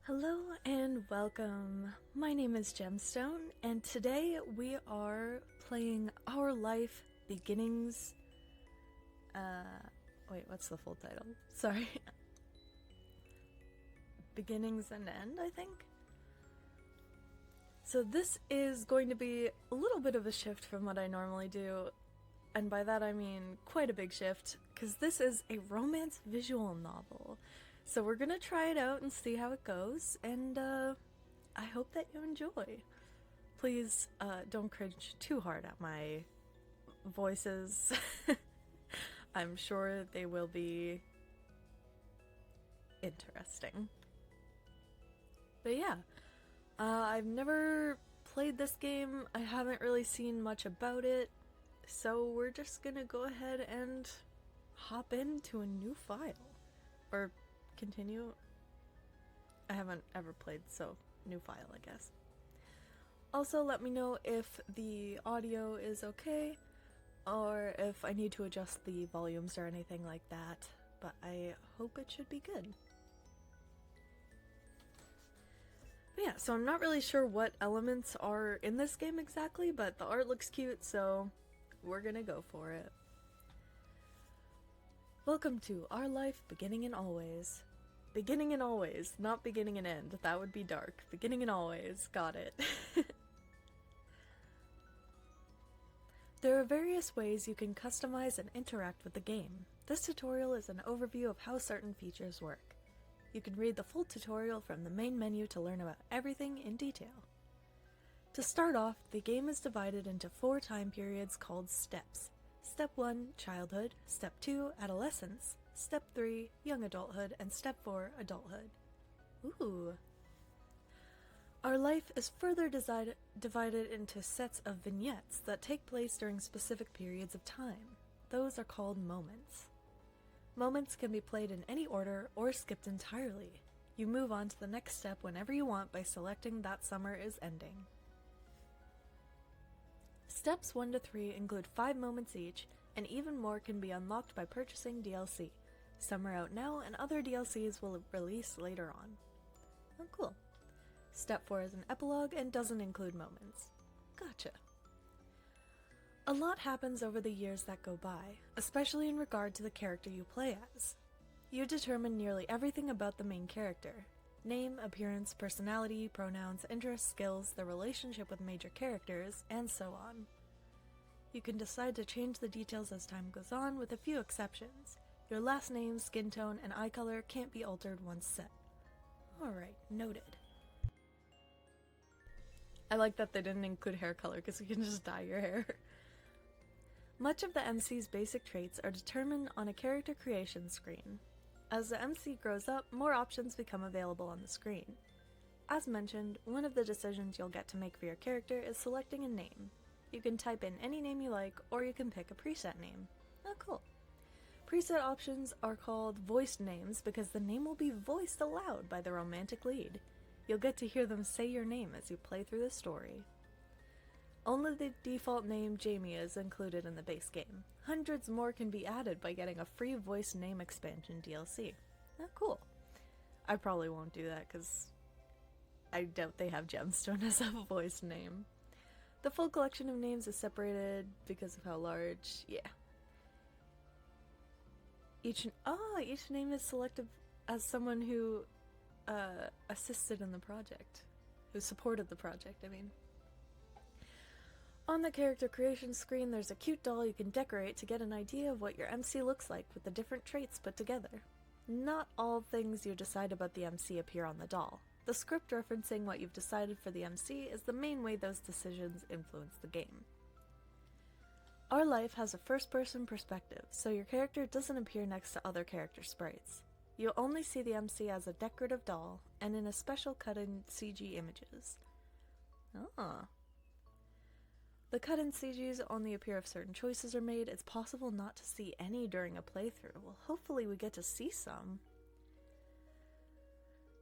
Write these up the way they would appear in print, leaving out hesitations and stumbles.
Hello and welcome. My name is Gemstone, and today we are playing Our Life Beginnings. Wait, what's the full title? Sorry. Beginnings and End, I think? So this is going to be a little bit of a shift from what I normally do, and by that I mean quite a big shift, because this is a romance visual novel. So we're gonna try it out and see how it goes, and I hope that you enjoy. Please don't cringe too hard at my voices. I'm sure they will be interesting. But yeah, I've never played this game. I haven't really seen much about it, so we're just gonna go ahead and hop into a new file. Or continue. I haven't ever played, so new file, I guess. Also, let me know if the audio is okay, or if I need to adjust the volumes or anything like that, but I hope it should be good. But yeah, so I'm not really sure what elements are in this game exactly, but the art looks cute, so we're gonna go for it. Welcome to Our Life Beginning and Always. Beginning and always, not beginning and end. That would be dark. Beginning and always. Got it. There are various ways you can customize and interact with the game. This tutorial is an overview of how certain features work. You can read the full tutorial from the main menu to learn about everything in detail. To start off, the game is divided into 4 time periods called steps. Step 1, childhood. Step 2, adolescence. Step 3, young adulthood. And Step 4, adulthood. Ooh. Our life is further divided into sets of vignettes that take place during specific periods of time. Those are called moments. Moments can be played in any order or skipped entirely. You move on to the next step whenever you want by selecting that summer is ending. Steps 1 to 3 include 5 moments each, and even more can be unlocked by purchasing DLC. Some are out now, and other DLCs will release later on. Oh, cool. Step 4 is an epilogue and doesn't include moments. Gotcha. A lot happens over the years that go by, especially in regard to the character you play as. You determine nearly everything about the main character. Name, appearance, personality, pronouns, interests, skills, the relationship with major characters, and so on. You can decide to change the details as time goes on, with a few exceptions. Your last name, skin tone, and eye color can't be altered once set. Alright, noted. I like that they didn't include hair color, because you can just dye your hair. Much of the MC's basic traits are determined on a character creation screen. As the MC grows up, more options become available on the screen. As mentioned, one of the decisions you'll get to make for your character is selecting a name. You can type in any name you like, or you can pick a preset name. Oh, cool. Preset options are called voiced names because the name will be voiced aloud by the romantic lead. You'll get to hear them say your name as you play through the story. Only the default name Jamie is included in the base game. Hundreds more can be added by getting a free voice name expansion DLC. Oh, cool. I probably won't do that because I doubt they have Gemstone as a voice name. The full collection of names is separated because of how large. Yeah. Each name is selected as someone who assisted in the project. Who supported the project, I mean. On the character creation screen, there's a cute doll you can decorate to get an idea of what your MC looks like with the different traits put together. Not all things you decide about the MC appear on the doll. The script referencing what you've decided for the MC is the main way those decisions influence the game. Our Life has a first-person perspective, so your character doesn't appear next to other character sprites. You'll only see the MC as a decorative doll, and in a special cut-in CG images. Ah. The cut-in CGs only appear if certain choices are made. It's possible not to see any during a playthrough. Well, hopefully we get to see some.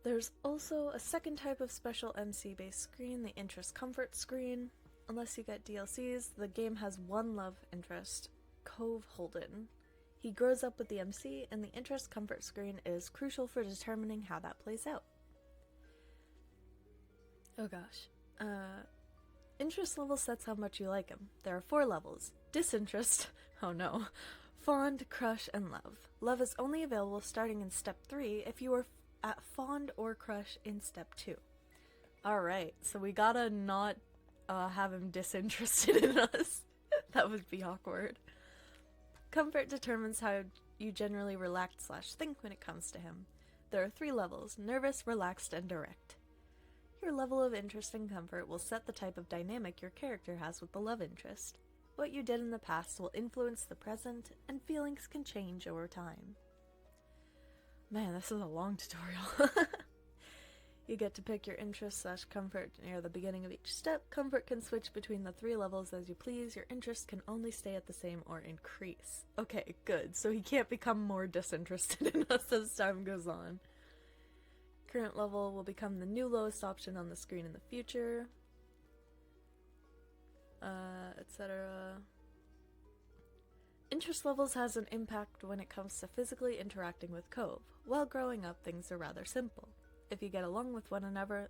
There's also a second type of special MC-based screen, the Interest Comfort screen. Unless you get DLCs, the game has one love interest, Cove Holden. He grows up with the MC, and the Interest Comfort screen is crucial for determining how that plays out. Oh gosh. Interest level sets how much you like him. There are 4 levels. Disinterest, oh no. Fond, crush, and love. Love is only available starting in step 3 if you are at fond or crush in step 2. Alright, so we gotta not have him disinterested in us. That would be awkward. Comfort determines how you generally relax/think when it comes to him. There are 3 levels: nervous, relaxed, and direct. Your level of interest and comfort will set the type of dynamic your character has with the love interest. What you did in the past will influence the present, and feelings can change over time. Man, this is a long tutorial. You get to pick your interest/comfort near the beginning of each step. Comfort can switch between the 3 levels as you please. Your interest can only stay at the same or increase. Okay, good. So he can't become more disinterested in us as time goes on. Current level will become the new lowest option on the screen in the future. Etc. Interest levels has an impact when it comes to physically interacting with Cove. While growing up, things are rather simple. If you get along with one another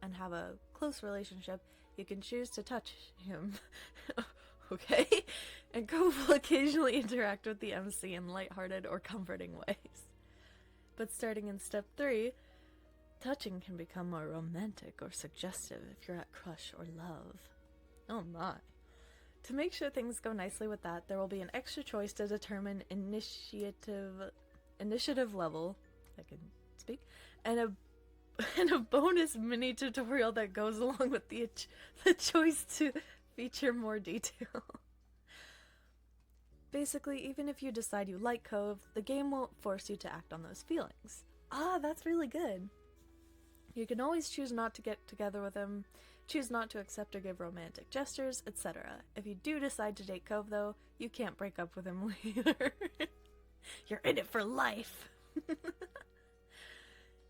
and have a close relationship, you can choose to touch him. Okay? And Cove will occasionally interact with the MC in lighthearted or comforting ways. But starting in step 3, touching can become more romantic or suggestive if you're at crush or love. Oh my. To make sure things go nicely with that, there will be an extra choice to determine initiative level, I can speak, and a bonus mini tutorial that goes along with the choice to feature more detail. Basically, even if you decide you like Cove, the game won't force you to act on those feelings. Ah, that's really good. You can always choose not to get together with him, choose not to accept or give romantic gestures, etc. If you do decide to date Cove, though, you can't break up with him later. You're in it for life!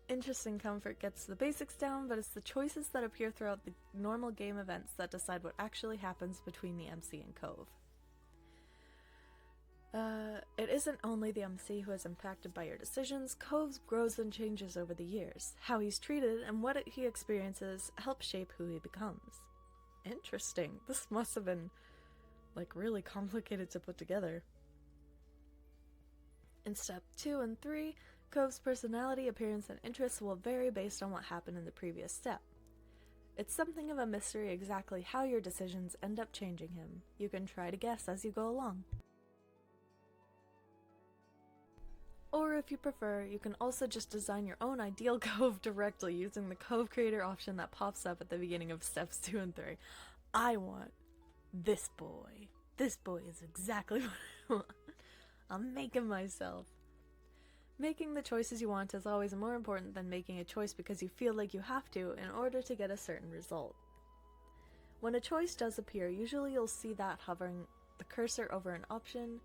Interest and comfort gets the basics down, but it's the choices that appear throughout the normal game events that decide what actually happens between the MC and Cove. It isn't only the MC who is impacted by your decisions. Cove grows and changes over the years. How he's treated and what he experiences helps shape who he becomes. Interesting. This must have been, really complicated to put together. In step 2 and 3, Cove's personality, appearance, and interests will vary based on what happened in the previous step. It's something of a mystery exactly how your decisions end up changing him. You can try to guess as you go along. Or if you prefer, you can also just design your own ideal Cove directly using the Cove Creator option that pops up at the beginning of steps 2 and 3. I want this boy. This boy is exactly what I want. I'm making myself. Making the choices you want is always more important than making a choice because you feel like you have to in order to get a certain result. When a choice does appear, usually you'll see that hovering the cursor over an option.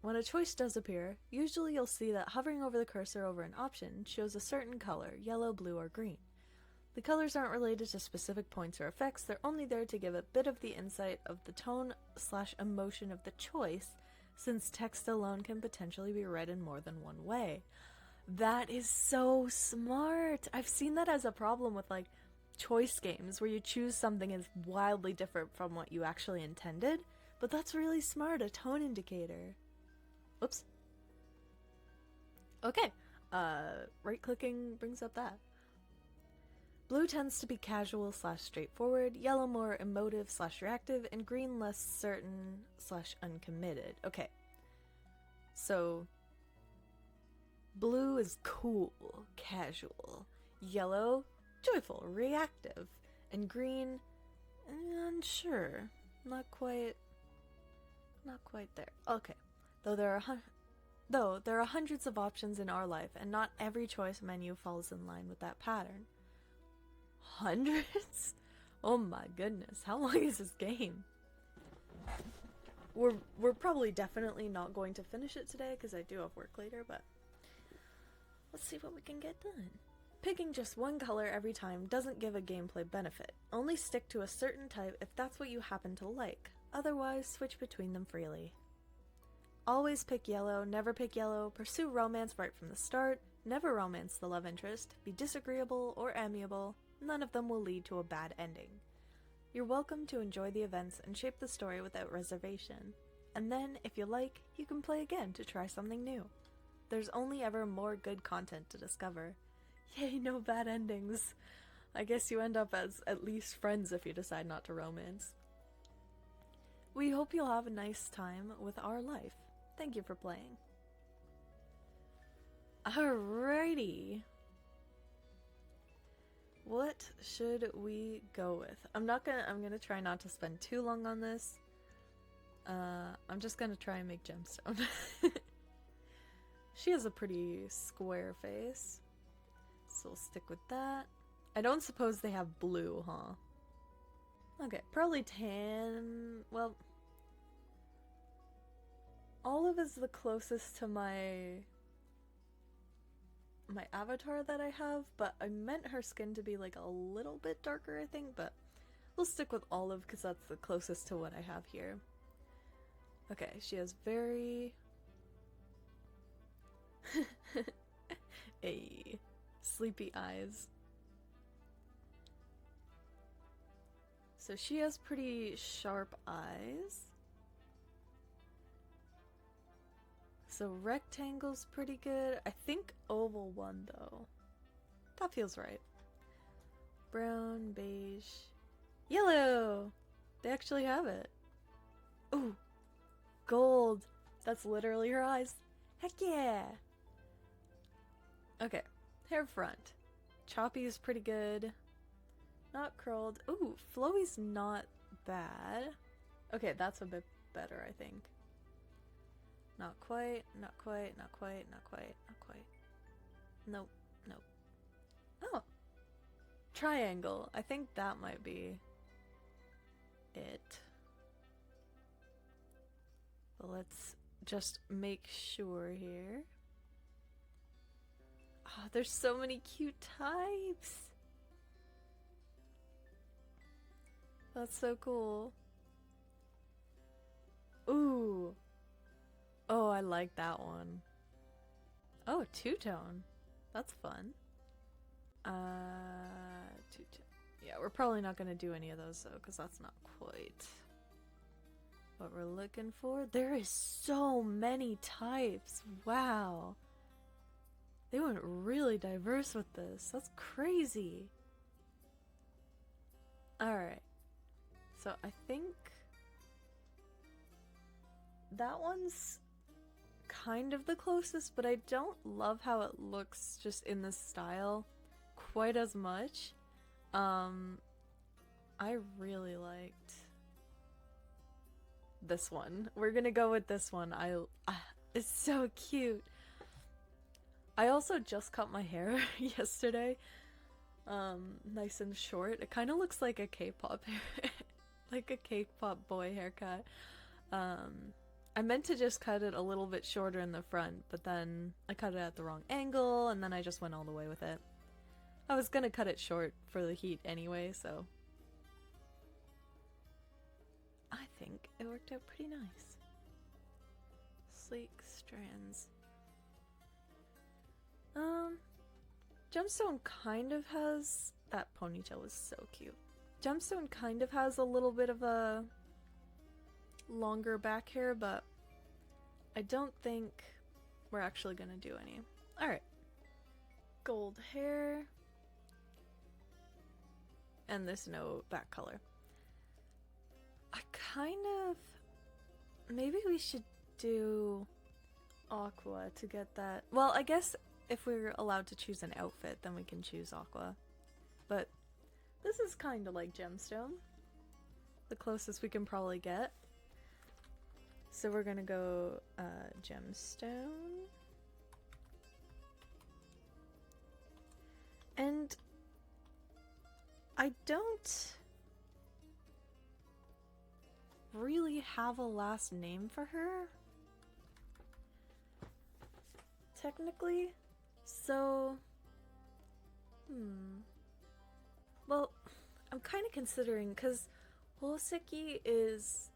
When a choice does appear, usually you'll see that hovering over the cursor over an option shows a certain color, yellow, blue, or green. The colors aren't related to specific points or effects, they're only there to give a bit of the insight of the tone/emotion of the choice, since text alone can potentially be read in more than one way. That is so smart! I've seen that as a problem with, choice games, where you choose something is wildly different from what you actually intended, but that's really smart, a tone indicator. Oops. Okay, right-clicking brings up that. Blue tends to be casual/straightforward, yellow more emotive/reactive, and green less certain/uncommitted. Okay, so blue is cool, casual, yellow, joyful, reactive, and green, unsure, not quite there. Okay. Though there are hundreds of options in our life, and not every choice menu falls in line with that pattern. Hundreds? Oh my goodness, how long is this game? We're probably definitely not going to finish it today, because I do have work later, but let's see what we can get done. Picking just one color every time doesn't give a gameplay benefit. Only stick to a certain type if that's what you happen to like. Otherwise, switch between them freely. Always pick yellow, never pick yellow, pursue romance right from the start, Never romance the love interest, be disagreeable or amiable, none of them will lead to a bad ending. You're welcome to enjoy the events and shape the story without reservation. And then, if you like, you can play again to try something new. There's only ever more good content to discover. Yay, no bad endings. I guess you end up as at least friends if you decide not to romance. We hope you'll have a nice time with our life. Thank you for playing. Alrighty. What should we go with? I'm gonna try not to spend too long on this. I'm just gonna try and make gemstone. She has a pretty square face, so we'll stick with that. I don't suppose they have blue, huh? Okay, probably tan. Well, Olive is the closest to my avatar that I have, but I meant her skin to be like a little bit darker, I think, but we'll stick with Olive because that's the closest to what I have here. Okay, she has very sleepy eyes. So she has pretty sharp eyes. So rectangle's pretty good. I think oval one though. That feels right. Brown, beige, yellow! They actually have it. Ooh! Gold! That's literally her eyes. Heck yeah! Okay, hair front. Choppy is pretty good. Not curled. Ooh, flowy's not bad. Okay, that's a bit better, I think. Not quite, not quite, not quite, not quite, not quite. Nope, nope. Oh! Triangle. I think that might be it. But let's just make sure here. Oh, there's so many cute types! That's so cool. Ooh! Oh, I like that one. Oh, two-tone. That's fun. Two-tone. Yeah, we're probably not gonna do any of those though, because that's not quite what we're looking for. There is so many types. Wow. They went really diverse with this. That's crazy. Alright. So I think that one's kind of the closest, but I don't love how it looks just in this style quite as much. I really liked this one. We're gonna go with this one. It's so cute. I also just cut my hair yesterday. Nice and short. It kind of looks like a K-pop hair, like a K-pop boy haircut. I meant to just cut it a little bit shorter in the front, but then I cut it at the wrong angle, and then I just went all the way with it. I was gonna cut it short for the heat anyway, so I think it worked out pretty nice. Sleek strands. Gemstone kind of has... That ponytail was so cute. Gemstone kind of has a little bit of a longer back hair, but I don't think we're actually gonna do any. Alright. Gold hair. And there's no back color. I kind of... Maybe we should do aqua to get that... Well, I guess if we're allowed to choose an outfit, then we can choose aqua. But this is kind of like gemstone. The closest we can probably get. So we're gonna go gemstone. And I don't really have a last name for her, technically. So, well, I'm kind of considering, because Hoseki is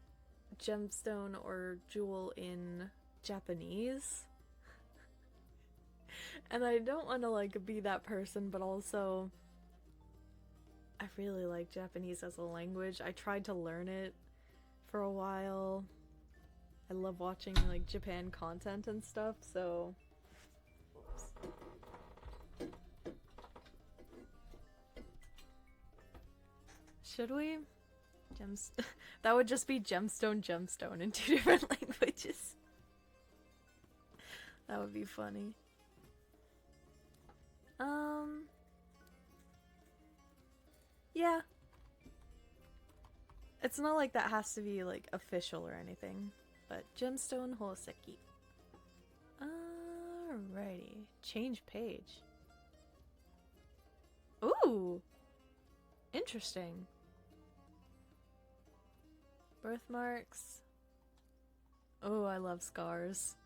gemstone or jewel in Japanese. And I don't want to like be that person, but also I really like Japanese as a language. I tried to learn it for a while. I love watching like Japan content and stuff, so should we? That would just be gemstone in 2 different languages. That would be funny. Yeah. It's not like that has to be like official or anything, but gemstone hoseki. Alrighty. Change page. Ooh! Interesting. Birthmarks. Oh, I love scars.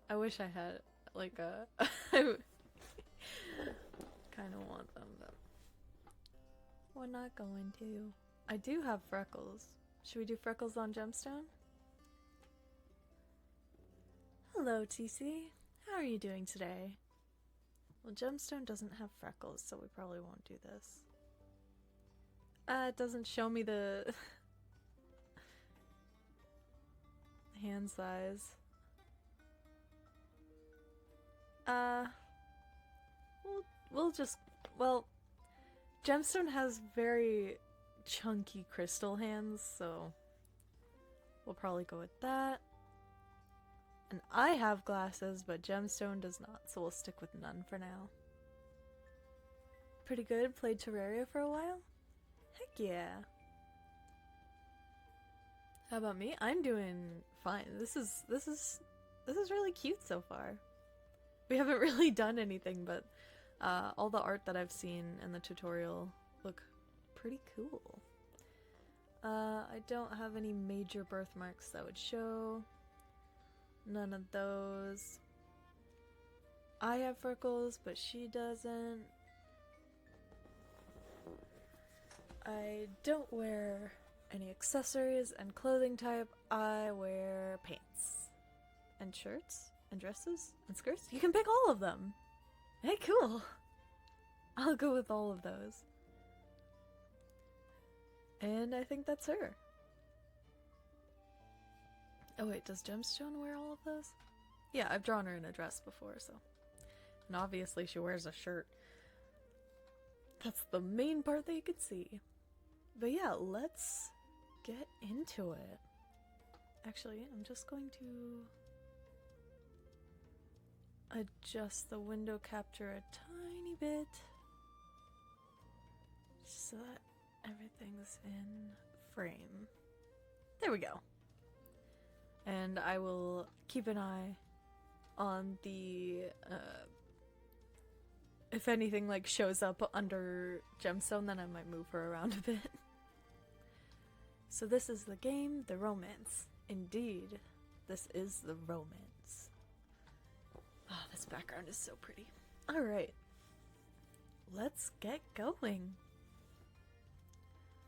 I wish I had like a I kind of want them, but we're not going to. I do have freckles. Should we do freckles on gemstone? Hello, TC. How are you doing today? Well, gemstone doesn't have freckles, so we probably won't do this. It doesn't show me the hand size. We'll just, well, gemstone has very chunky crystal hands, so we'll probably go with that. And I have glasses, but gemstone does not, so we'll stick with none for now. Pretty good. Played Terraria for a while? Heck yeah. How about me? I'm doing fine. This is really cute so far. We haven't really done anything, but all the art that I've seen in the tutorial look pretty cool. I don't have any major birthmarks that would show. None of those. I have freckles, but she doesn't. I don't wear any accessories and clothing type. I wear pants and shirts and dresses and skirts. You can pick all of them. Hey, cool. I'll go with all of those. And I think that's her. Oh wait, does Gemstone wear all of those? Yeah, I've drawn her in a dress before, so. And obviously she wears a shirt. That's the main part that you could see. But yeah, let's get into it. Actually, I'm just going to adjust the window capture a tiny bit so that everything's in frame. There we go. And I will keep an eye on the if anything like shows up under gemstone, then I might move her around a bit. So this is the game, the romance. Indeed, this is the romance. Oh, this background is so pretty. Alright. Let's get going.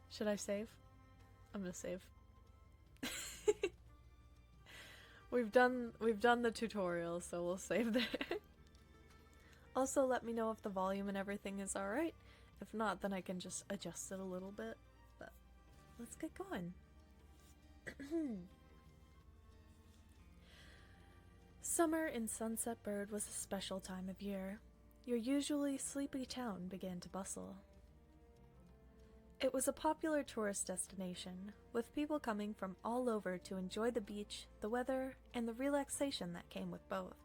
Should I save? I'm gonna save. We've done the tutorial, so we'll save there. Also, let me know if the volume and everything is alright. If not, then I can just adjust it a little bit. But let's get going. Summer in Sunset Bird was a special time of year. Your usually sleepy town began to bustle. It was a popular tourist destination, with people coming from all over to enjoy the beach, the weather, and the relaxation that came with both.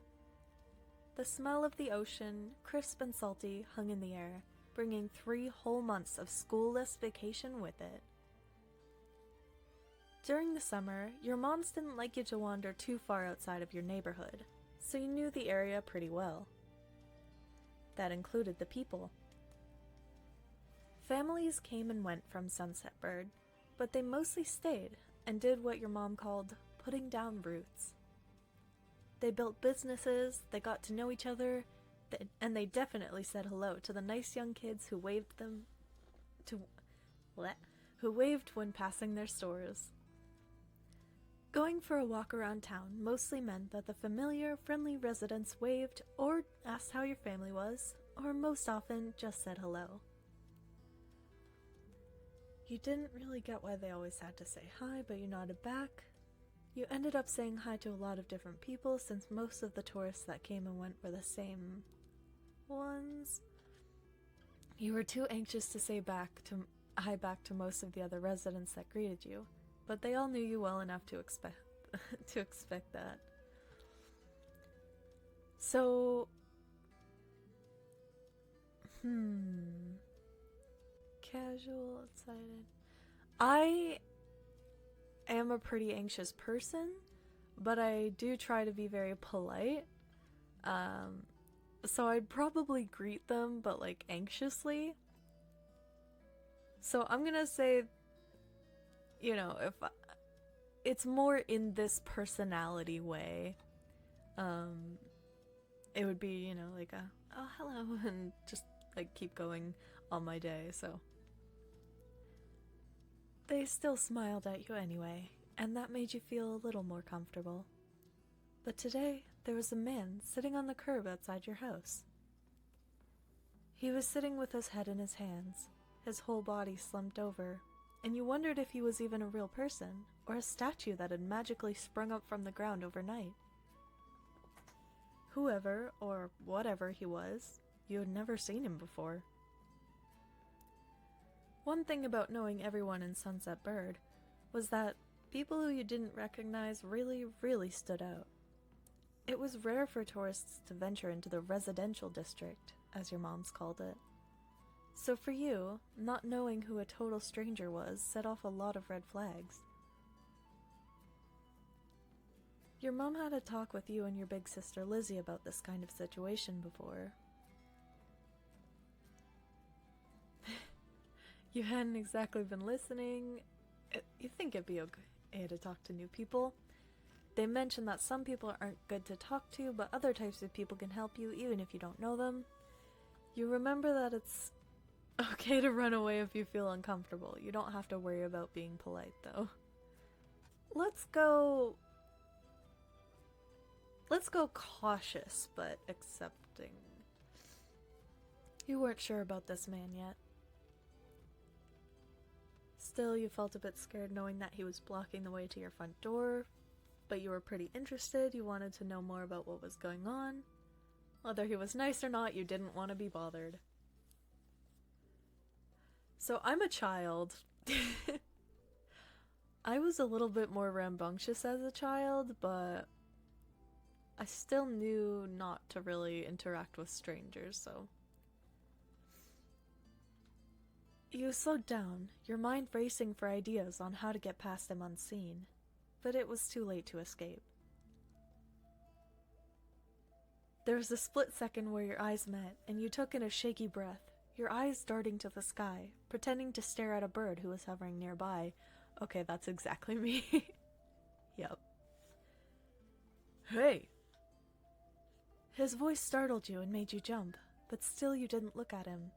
The smell of the ocean, crisp and salty, hung in the air, bringing 3 whole months of schoolless vacation with it. During the summer, your moms didn't like you to wander too far outside of your neighborhood, so you knew the area pretty well. That included the people. Families came and went from Sunset Bird, but they mostly stayed and did what your mom called putting down roots. They built businesses, they got to know each other, and they definitely said hello to the nice young kids who waved when passing their stores. Going for a walk around town mostly meant that the familiar, friendly residents waved or asked how your family was, or most often just said hello. You didn't really get why they always had to say hi, but you nodded back. You ended up saying hi to a lot of different people since most of the tourists that came and went were the same ones. You were too anxious to say hi back to most of the other residents that greeted you, but they all knew you well enough to expect that. So, casual, excited. I am a pretty anxious person, but I do try to be very polite. So I'd probably greet them, but like anxiously. So I'm gonna say, if it's more in this personality way, it would be, like oh, hello, and just like keep going on my day, so. They still smiled at you anyway, and that made you feel a little more comfortable. But today, there was a man sitting on the curb outside your house. He was sitting with his head in his hands, his whole body slumped over, and you wondered if he was even a real person, or a statue that had magically sprung up from the ground overnight. Whoever, or whatever he was, you had never seen him before. One thing about knowing everyone in Sunset Bird was that people who you didn't recognize really, really stood out. It was rare for tourists to venture into the residential district, as your moms called it. So for you, not knowing who a total stranger was set off a lot of red flags. Your mom had a talk with you and your big sister Lizzie about this kind of situation before. You hadn't exactly been listening. You think it'd be okay to talk to new people. They mentioned that some people aren't good to talk to, but other types of people can help you even if you don't know them. You remember that it's okay to run away if you feel uncomfortable. You don't have to worry about being polite, though. Let's go cautious, but accepting. You weren't sure about this man yet. Still, you felt a bit scared knowing that he was blocking the way to your front door, but you were pretty interested. You wanted to know more about what was going on. Whether he was nice or not, you didn't want to be bothered. So I'm a child. I was a little bit more rambunctious as a child, but I still knew not to really interact with strangers, so. You slowed down, your mind racing for ideas on how to get past him unseen, but it was too late to escape. There was a split second where your eyes met, and you took in a shaky breath, your eyes darting to the sky, pretending to stare at a bird who was hovering nearby. Okay, that's exactly me. Yep. Hey! His voice startled you and made you jump, but still you didn't look at him.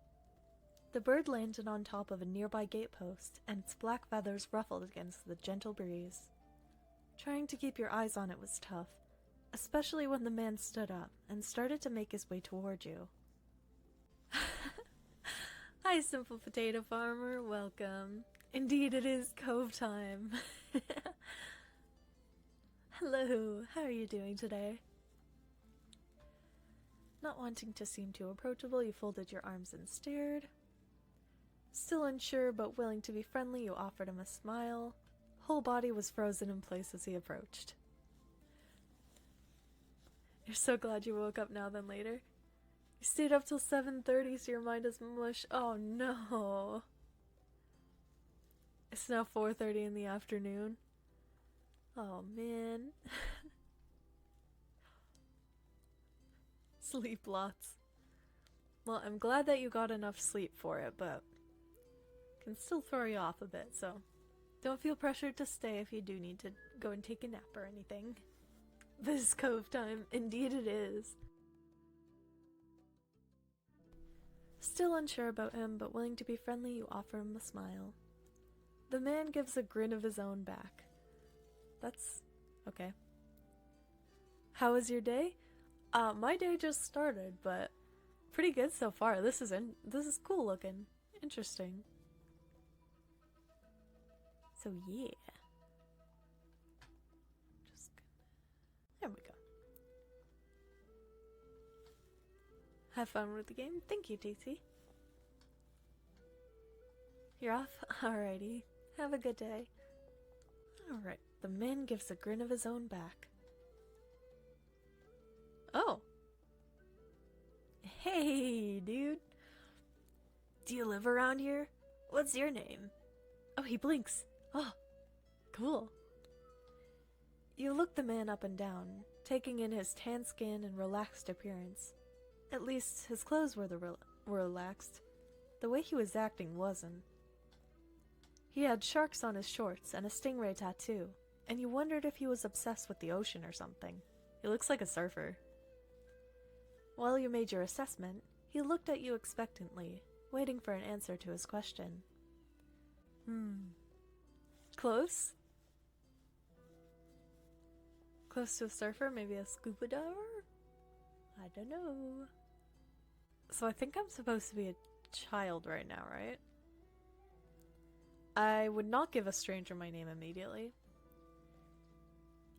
The bird landed on top of a nearby gatepost, and its black feathers ruffled against the gentle breeze. Trying to keep your eyes on it was tough, especially when the man stood up and started to make his way toward you. Hi, Simple Potato Farmer, welcome. Indeed, it is cove time. Hello, how are you doing today? Not wanting to seem too approachable, you folded your arms and stared. Still unsure but willing to be friendly, you offered him a smile. Whole body was frozen in place as he approached. You're so glad you woke up now than later. You stayed up till 7:30, so your mind is mush. Oh no. It's now 4:30 in the afternoon. Oh man. Sleep lots. Well, I'm glad that you got enough sleep for it, but can still throw you off a bit, so don't feel pressured to stay if you do need to go and take a nap or anything. This is cove time. Indeed it is. Still unsure about him, but willing to be friendly, you offer him a smile. The man gives a grin of his own back. That's okay. How was your day? My day just started, but pretty good so far. This is cool looking. Interesting. So yeah. Just there we go. Have fun with the game. Thank you, TT. You're off? Alrighty. Have a good day. Alright. The man gives a grin of his own back. Oh. Hey, dude. Do you live around here? What's your name? Oh, he blinks. Oh, cool. You look the man up and down, taking in his tan skin and relaxed appearance. At least his clothes were relaxed. The way he was acting wasn't. He had sharks on his shorts and a stingray tattoo, and you wondered if he was obsessed with the ocean or something. He looks like a surfer. While you made your assessment, he looked at you expectantly, waiting for an answer to his question. Close? Close to a surfer? Maybe a scuba diver? I don't know. So I think I'm supposed to be a child right now, right? I would not give a stranger my name immediately.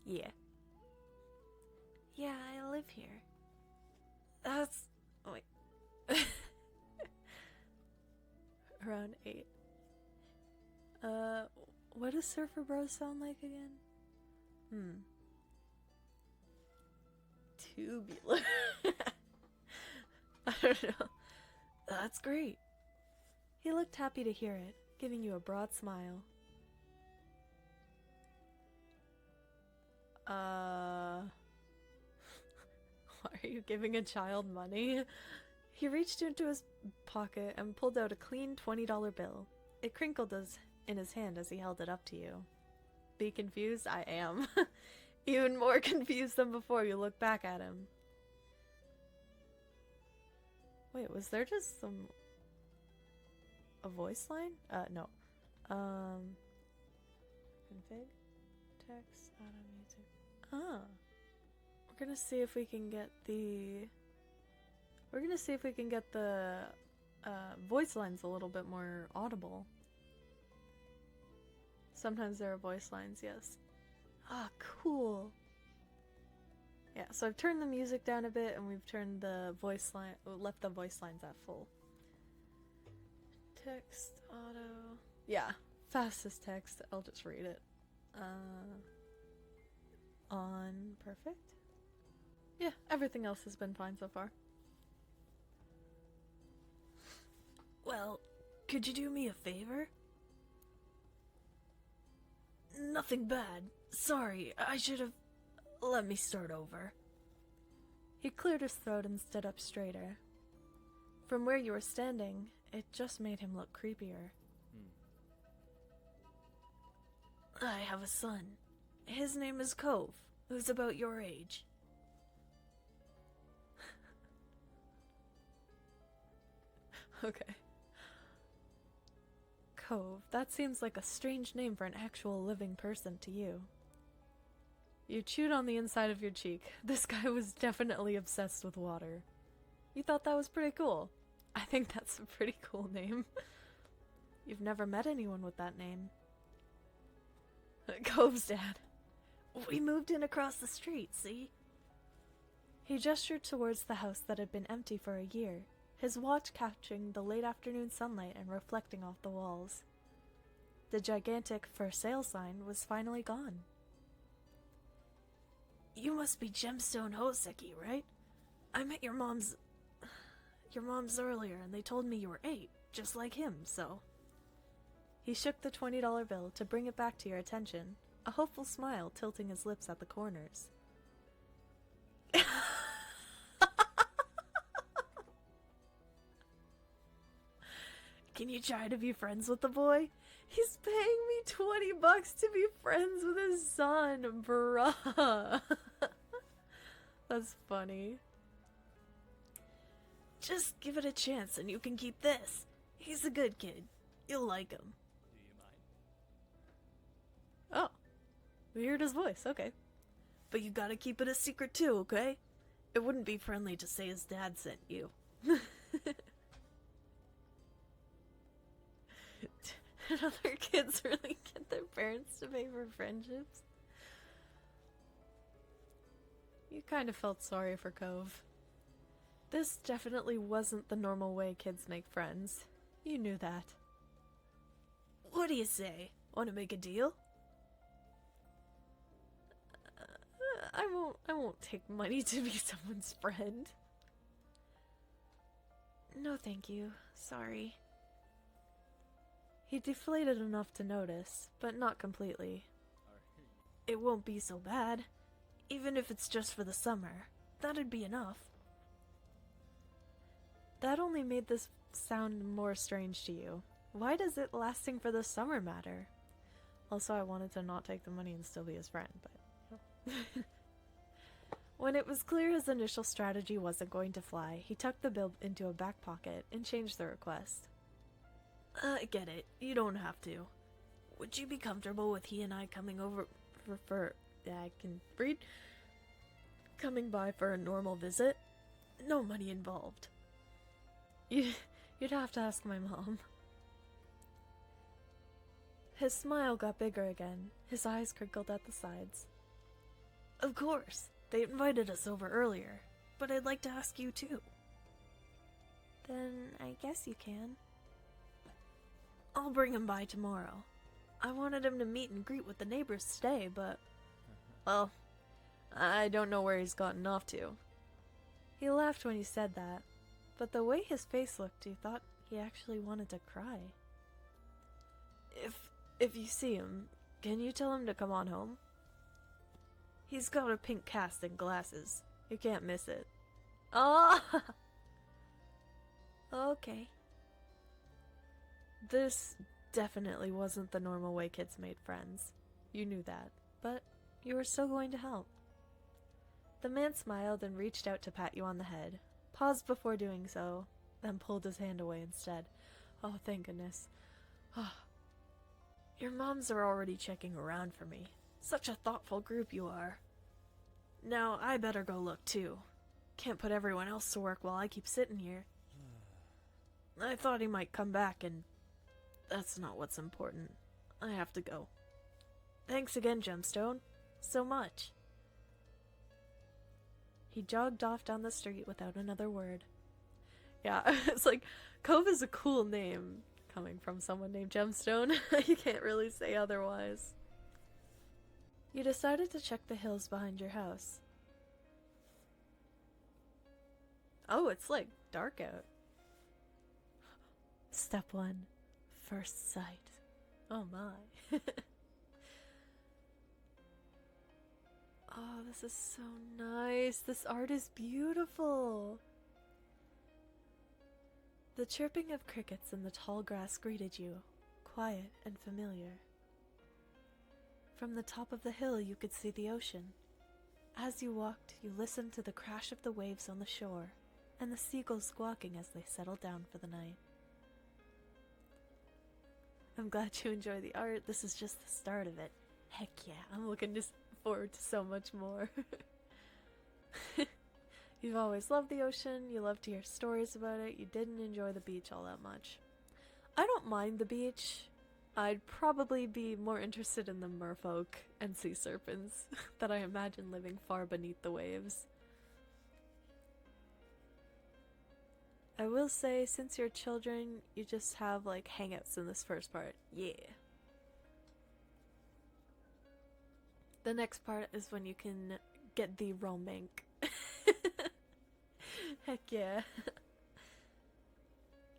Yeah. Yeah, I live here. That's... wait. Around 8. What does Surfer Bros sound like again? Tubular. I don't know. That's great. He looked happy to hear it, giving you a broad smile. Why are you giving a child money? He reached into his pocket and pulled out a clean $20 bill. It crinkled in his hand as he held it up to you. Be confused? I am. Even more confused than before you look back at him. Wait, was there just a voice line? No. Config? Text, auto music. Ah. We're gonna see if we can get the... voice lines a little bit more audible. Sometimes there are voice lines, yes. Ah, cool. Yeah, so I've turned the music down a bit and we've turned the voice line, left the voice lines at full. Text, auto. Yeah, fastest text. I'll just read it. On perfect. Yeah, everything else has been fine so far. Well, could you do me a favor? Nothing bad. Sorry, I should have... Let me start over. He cleared his throat and stood up straighter. From where you were standing, it just made him look creepier. I have a son. His name is Cove, who's about your age. Okay. Cove, that seems like a strange name for an actual living person to you. You chewed on the inside of your cheek. This guy was definitely obsessed with water. You thought that was pretty cool. I think that's a pretty cool name. You've never met anyone with that name. Cove's dad. We moved in across the street, see? He gestured towards the house that had been empty for a year, his watch catching the late afternoon sunlight and reflecting off the walls. The gigantic for sale sign was finally gone. You must be Gemstone Hoseki, right? I met your moms earlier and they told me you were 8, just like him, so... He shook the $20 bill to bring it back to your attention, a hopeful smile tilting his lips at the corners. Can you try to be friends with the boy? He's paying me $20 to be friends with his son, bruh. That's funny. Just give it a chance and you can keep this. He's a good kid. You'll like him. Do you mind? Oh. We heard his voice, okay. But you gotta keep it a secret too, okay? It wouldn't be friendly to say his dad sent you. Did other kids really get their parents to pay for friendships? You kind of felt sorry for Cove. This definitely wasn't the normal way kids make friends. You knew that. What do you say? Want to make a deal? I won't take money to be someone's friend. No, thank you. Sorry. He deflated enough to notice, but not completely. It won't be so bad. Even if it's just for the summer. That'd be enough. That only made this sound more strange to you. Why does it lasting for the summer matter? Also, I wanted to not take the money and still be his friend, but... When it was clear his initial strategy wasn't going to fly, he tucked the bill into a back pocket and changed the request. I get it. You don't have to. Would you be comfortable with he and I coming over I can read? Coming by for a normal visit? No money involved. You'd have to ask my mom. His smile got bigger again. His eyes crinkled at the sides. Of course. They invited us over earlier. But I'd like to ask you too. Then I guess you can. I'll bring him by tomorrow. I wanted him to meet and greet with the neighbors today, but... Well, I don't know where he's gotten off to. He laughed when he said that, but the way his face looked, you thought he actually wanted to cry. If you see him, can you tell him to come on home? He's got a pink cast and glasses. You can't miss it. Ah! Okay. This definitely wasn't the normal way kids made friends. You knew that, but you were still going to help. The man smiled and reached out to pat you on the head, paused before doing so, then pulled his hand away instead. Oh, thank goodness. Your moms are already checking around for me. Such a thoughtful group you are. Now, I better go look too. Can't put everyone else to work while I keep sitting here. I thought he might come back and... That's not what's important. I have to go. Thanks again, Gemstone. So much. He jogged off down the street without another word. Yeah, it's like, Cove is a cool name coming from someone named Gemstone. You can't really say otherwise. You decided to check the hills behind your house. Oh, it's like dark out. Step 1. First sight. Oh my. Oh, this is so nice. This art is beautiful. The chirping of crickets in the tall grass greeted you, quiet and familiar. From the top of the hill you could see the ocean. As you walked, you listened to the crash of the waves on the shore and the seagulls squawking as they settled down for the night. I'm glad you enjoy the art. This is just the start of it. Heck yeah, I'm looking forward to so much more. You've always loved the ocean, you love to hear stories about it, you didn't enjoy the beach all that much. I don't mind the beach. I'd probably be more interested in the merfolk and sea serpents that I imagine living far beneath the waves. I will say, since you're children, you just have like hangouts in this first part. Yeah. The next part is when you can get the romank. Heck yeah.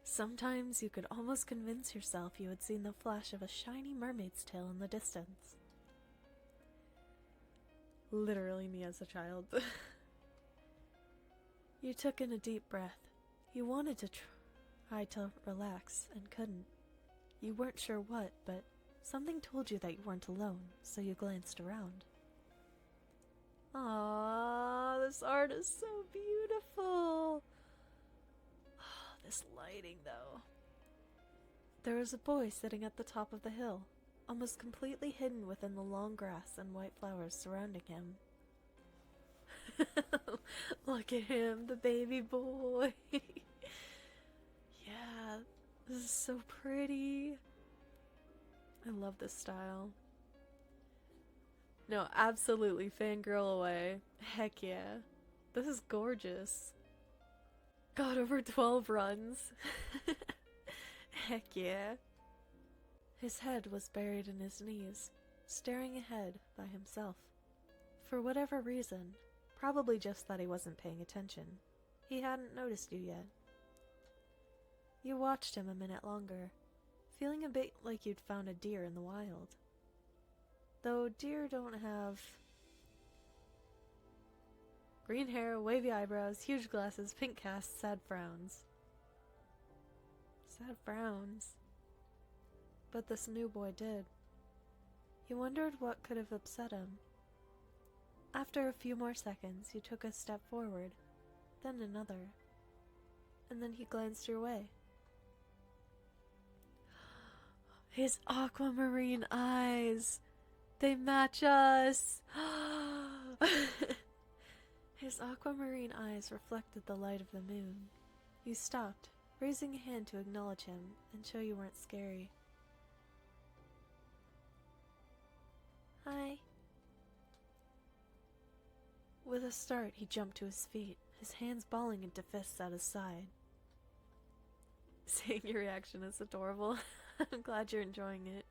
Sometimes you could almost convince yourself you had seen the flash of a shiny mermaid's tail in the distance. Literally me as a child. You took in a deep breath. You wanted to try to relax and couldn't. You weren't sure what, but something told you that you weren't alone, so you glanced around. Aww, this art is so beautiful. This lighting, though. There was a boy sitting at the top of the hill. almost completely hidden within the long grass and white flowers surrounding him. Look at him, the baby boy. Yeah, this is so pretty. I love this style. No, absolutely fangirl away. Heck yeah. This is gorgeous. Got over 12 runs. Heck yeah. His head was buried in his knees, staring ahead by himself. For whatever reason, probably just that he wasn't paying attention, he hadn't noticed you yet. You watched him a minute longer, feeling a bit like you'd found a deer in the wild. Though deer don't have green hair, wavy eyebrows, huge glasses, pink cast, sad frowns. Sad frowns. But this new boy did. He wondered what could have upset him. After a few more seconds, you took a step forward, then another, and then he glanced your way. His aquamarine eyes! They match us! His aquamarine eyes reflected the light of the moon. You stopped, raising a hand to acknowledge him and show you weren't scary. Hi. With a start, he jumped to his feet, his hands balling into fists at his side. Seeing your reaction is adorable. I'm glad you're enjoying it.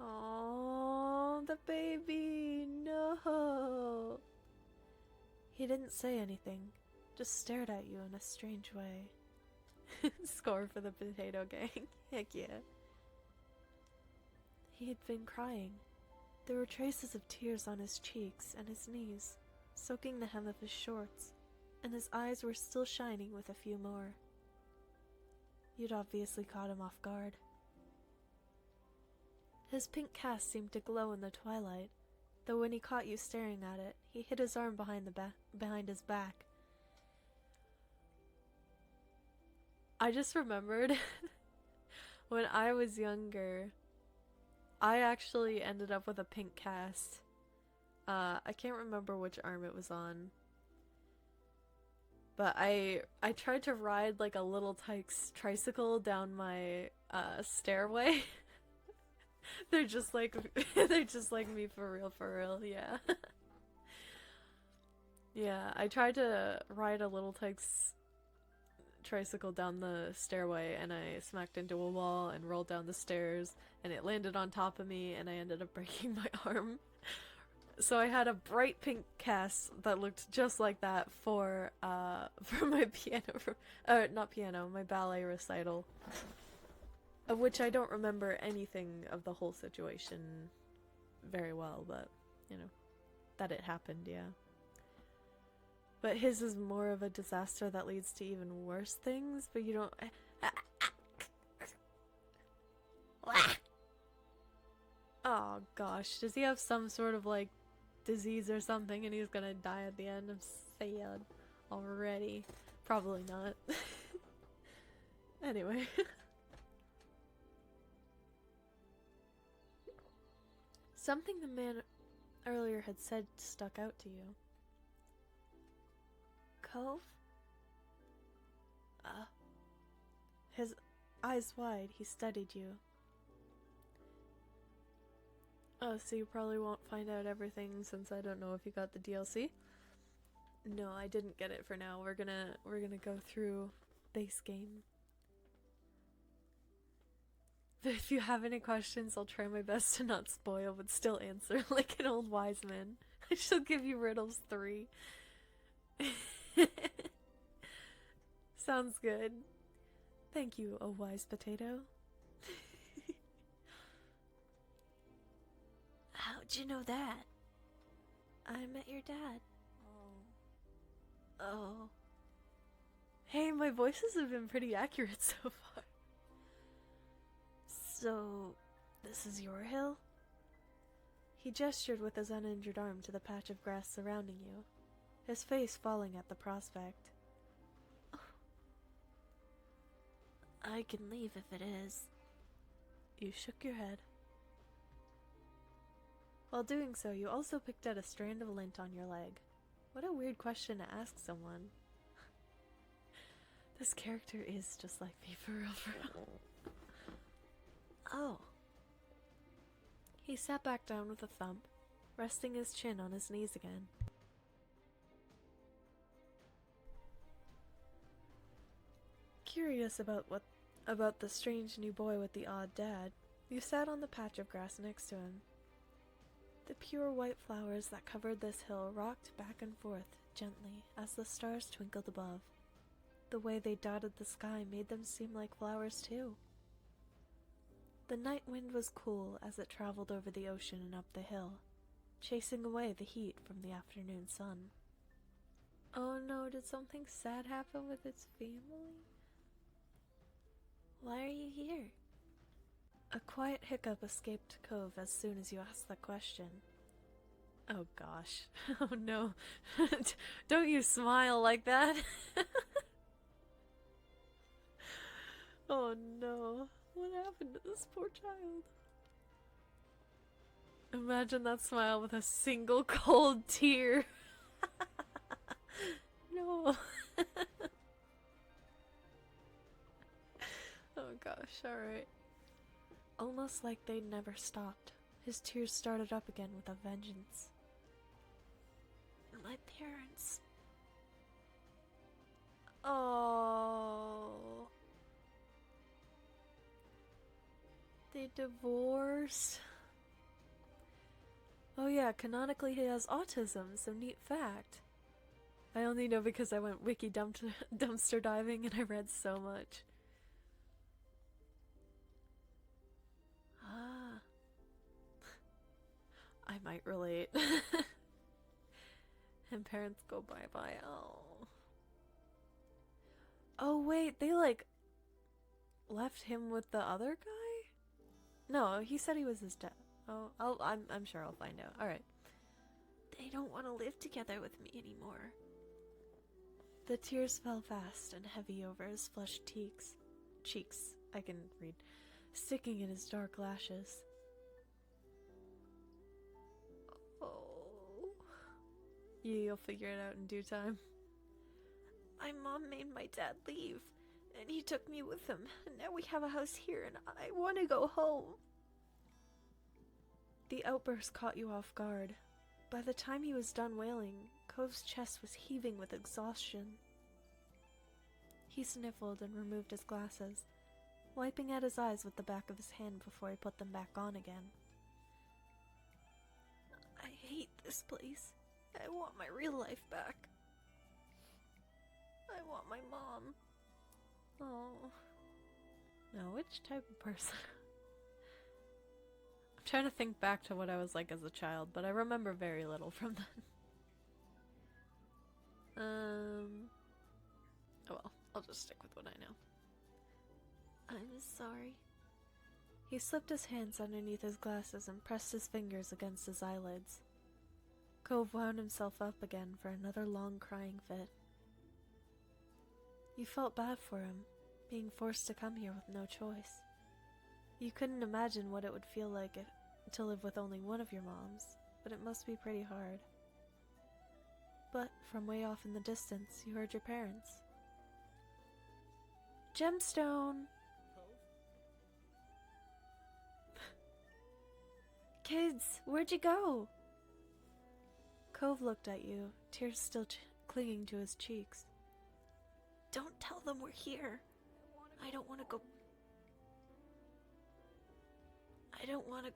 Oh, the baby, no. He didn't say anything, just stared at you in a strange way. Score for the potato gang. Heck yeah. He had been crying. There were traces of tears on his cheeks and his knees, soaking the hem of his shorts, and his eyes were still shining with a few more. You'd obviously caught him off guard. His pink cast seemed to glow in the twilight, though when he caught you staring at it, he hid his arm behind his back. I just remembered when I was younger, I actually ended up with a pink cast. I can't remember which arm it was on. But I tried to ride like a little Tykes tricycle down my stairway. They're just like me for real, yeah. Yeah, I tried to ride a little Tykes tricycle down the stairway and I smacked into a wall and rolled down the stairs and it landed on top of me and I ended up breaking my arm. So I had a bright pink cast that looked just like that for my my ballet recital, of which I don't remember anything of the whole situation very well, but you know, that it happened, yeah. But his is more of a disaster that leads to even worse things, but you don't... Oh gosh, does he have some sort of like disease or something and he's gonna die at the end? I'm sad already. Probably not. Anyway. Something the man earlier had said stuck out to you. Cove? His eyes wide, he studied you. Oh, so you probably won't find out everything since I don't know if you got the DLC? No, I didn't get it for now. We're gonna go through base game. But if you have any questions, I'll try my best to not spoil, but still answer like an old wise man. I shall give you riddles 3. Sounds good. Thank you, oh wise potato. How'd you know that? I met your dad. Oh. Hey, my voices have been pretty accurate so far. So, this is your hill? He gestured with his uninjured arm to the patch of grass surrounding you, his face falling at the prospect. I can leave if it is. You shook your head. While doing so, you also picked out a strand of lint on your leg. What a weird question to ask someone. This character is just like me, for real, for real. Oh. He sat back down with a thump, resting his chin on his knees again. Curious about the strange new boy with the odd dad, you sat on the patch of grass next to him. The pure white flowers that covered this hill rocked back and forth gently as the stars twinkled above. The way they dotted the sky made them seem like flowers too. The night wind was cool as it traveled over the ocean and up the hill, chasing away the heat from the afternoon sun. Oh no, did something sad happen with its family? Why are you here? A quiet hiccup escaped Cove as soon as you asked that question. Oh gosh. Oh no. Don't you smile like that. Oh no. What happened to this poor child? Imagine that smile with a single cold tear. No. Oh gosh, alright. Almost like they'd never stopped, his tears started up again with a vengeance. My parents. Oh. They divorced. Oh yeah, canonically he has autism, so neat fact. I only know because I went wiki dumpster diving and I read so much. Ah. I might relate. And parents go bye-bye. Oh. Oh wait, they like left him with the other guy? No, he said he was his dad. Oh, I'm sure I'll find out. All right. They don't want to live together with me anymore. The tears fell fast and heavy over his flushed cheeks, I can read, sticking in his dark lashes. Oh. You'll figure it out in due time. My mom made my dad leave, and he took me with him, and now we have a house here, and I want to go home. The outburst caught you off guard. By the time he was done wailing, Cove's chest was heaving with exhaustion. He sniffled and removed his glasses, wiping at his eyes with the back of his hand before he put them back on again. I hate this place. I want my real life back. I want my mom. Oh. Now, which type of person? I'm trying to think back to what I was like as a child, but I remember very little from then. Oh well, I'll just stick with what I know. I'm sorry. He slipped his hands underneath his glasses and pressed his fingers against his eyelids. Cove wound himself up again for another long crying fit. You felt bad for him, being forced to come here with no choice. You couldn't imagine what it would feel like to live with only one of your moms, but it must be pretty hard. But from way off in the distance, you heard your parents. Gemstone! Kids, where'd you go? Cove looked at you, tears still clinging to his cheeks. Don't tell them we're here. I don't want to go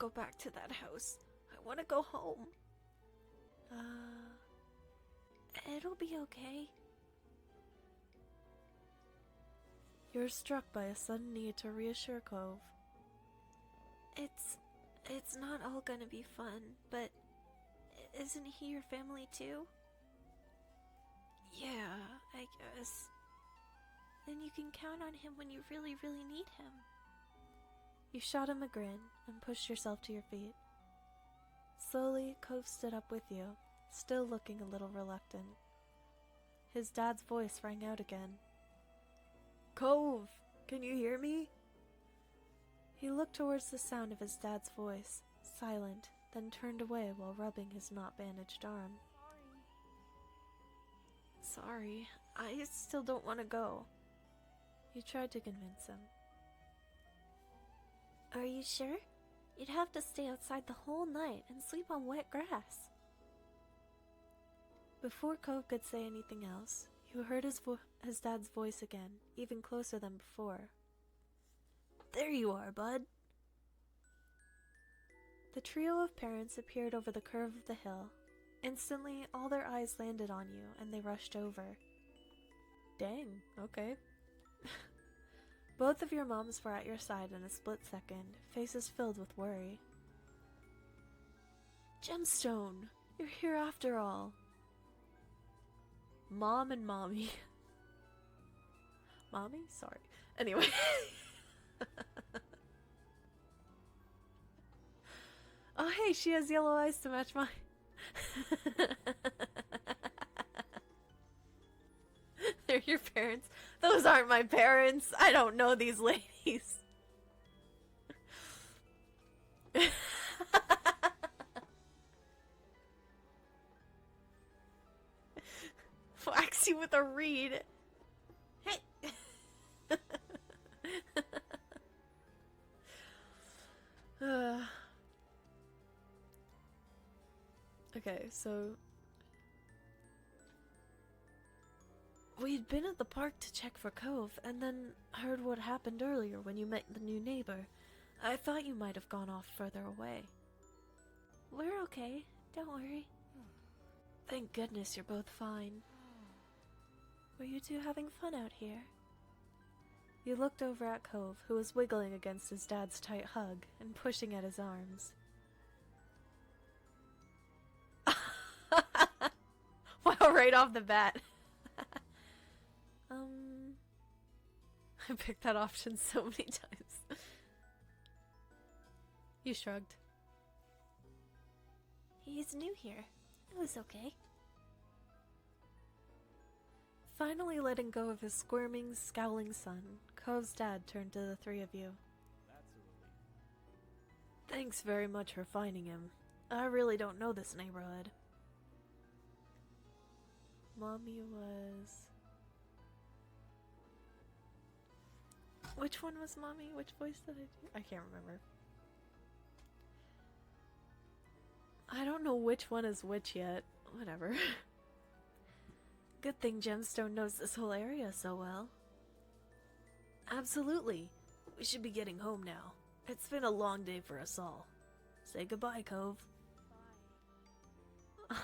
back to that house. I want to go home. It'll be okay. You're struck by a sudden need to reassure Cove. It's not all gonna be fun, but isn't he your family too? Yeah, I guess. Then you can count on him when you really, really need him. You shot him a grin and pushed yourself to your feet. Slowly, Cove stood up with you, still looking a little reluctant. His dad's voice rang out again. Cove! Can you hear me? He looked towards the sound of his dad's voice, silent, then turned away while rubbing his not bandaged arm. Sorry, I still don't want to go. You tried to convince him. Are you sure? You'd have to stay outside the whole night and sleep on wet grass. Before Cove could say anything else, you heard his dad's voice again, even closer than before. There you are, bud. The trio of parents appeared over the curve of the hill. Instantly, all their eyes landed on you, and they rushed over. Dang, okay. Both of your moms were at your side in a split second, faces filled with worry. Gemstone, you're here after all. Mom and Mommy. Mommy? Sorry. Anyway. Oh, hey, she has yellow eyes to match mine. They're your parents. Those aren't my parents. I don't know these ladies. Wax you with a reed. Hey. Okay, so we'd been at the park to check for Cove, and then heard what happened earlier when you met the new neighbor. I thought you might have gone off further away. We're okay, don't worry. Thank goodness you're both fine. Were you two having fun out here? You looked over at Cove, who was wiggling against his dad's tight hug and pushing at his arms. Wow, right off the bat. I picked that option so many times. You shrugged. He's new here. It was okay. Finally letting go of his squirming, scowling son, Cove's dad turned to the three of you. Thanks very much for finding him. I really don't know this neighborhood. Mommy was... Which one was Mommy? Which voice did I do? I can't remember. I don't know which one is which yet. Whatever. Good thing Gemstone knows this whole area so well. Absolutely. We should be getting home now. It's been a long day for us all. Say goodbye, Cove. Bye.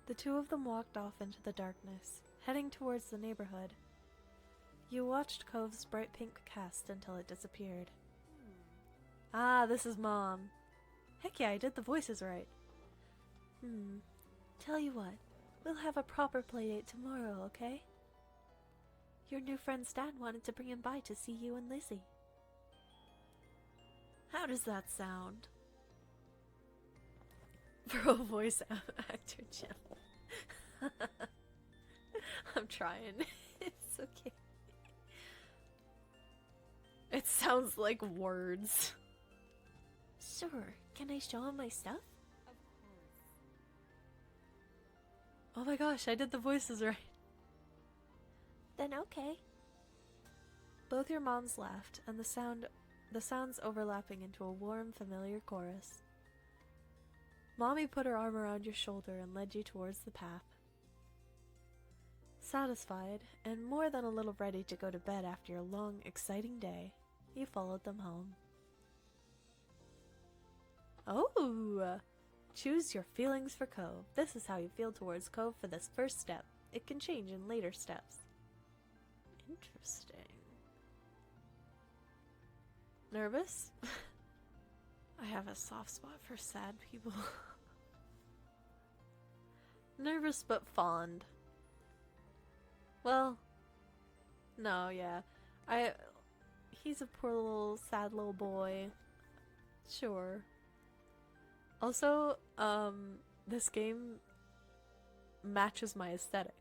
The two of them walked off into the darkness, heading towards the neighborhood. You watched Cove's bright pink cast until it disappeared. Ah, this is Mom. Heck yeah, I did the voices right. Tell you what, we'll have a proper playdate tomorrow, okay? Your new friend's dad wanted to bring him by to see you and Lizzie. How does that sound? For a voice actor channel. I'm trying. It's okay. It sounds like words. Sure, can I show him my stuff? Oh my gosh, I did the voices right. Then okay. Both your moms laughed, and the sounds overlapping into a warm, familiar chorus. Mommy put her arm around your shoulder and led you towards the path. Satisfied, and more than a little ready to go to bed after your long, exciting day, you followed them home. Oh! Choose your feelings for Cove. This is how you feel towards Cove for this first step. It can change in later steps. Interesting. Nervous? I have a soft spot for sad people. Nervous but fond. Well, no, yeah. He's a poor little sad little boy. Sure. Also, this game matches my aesthetic.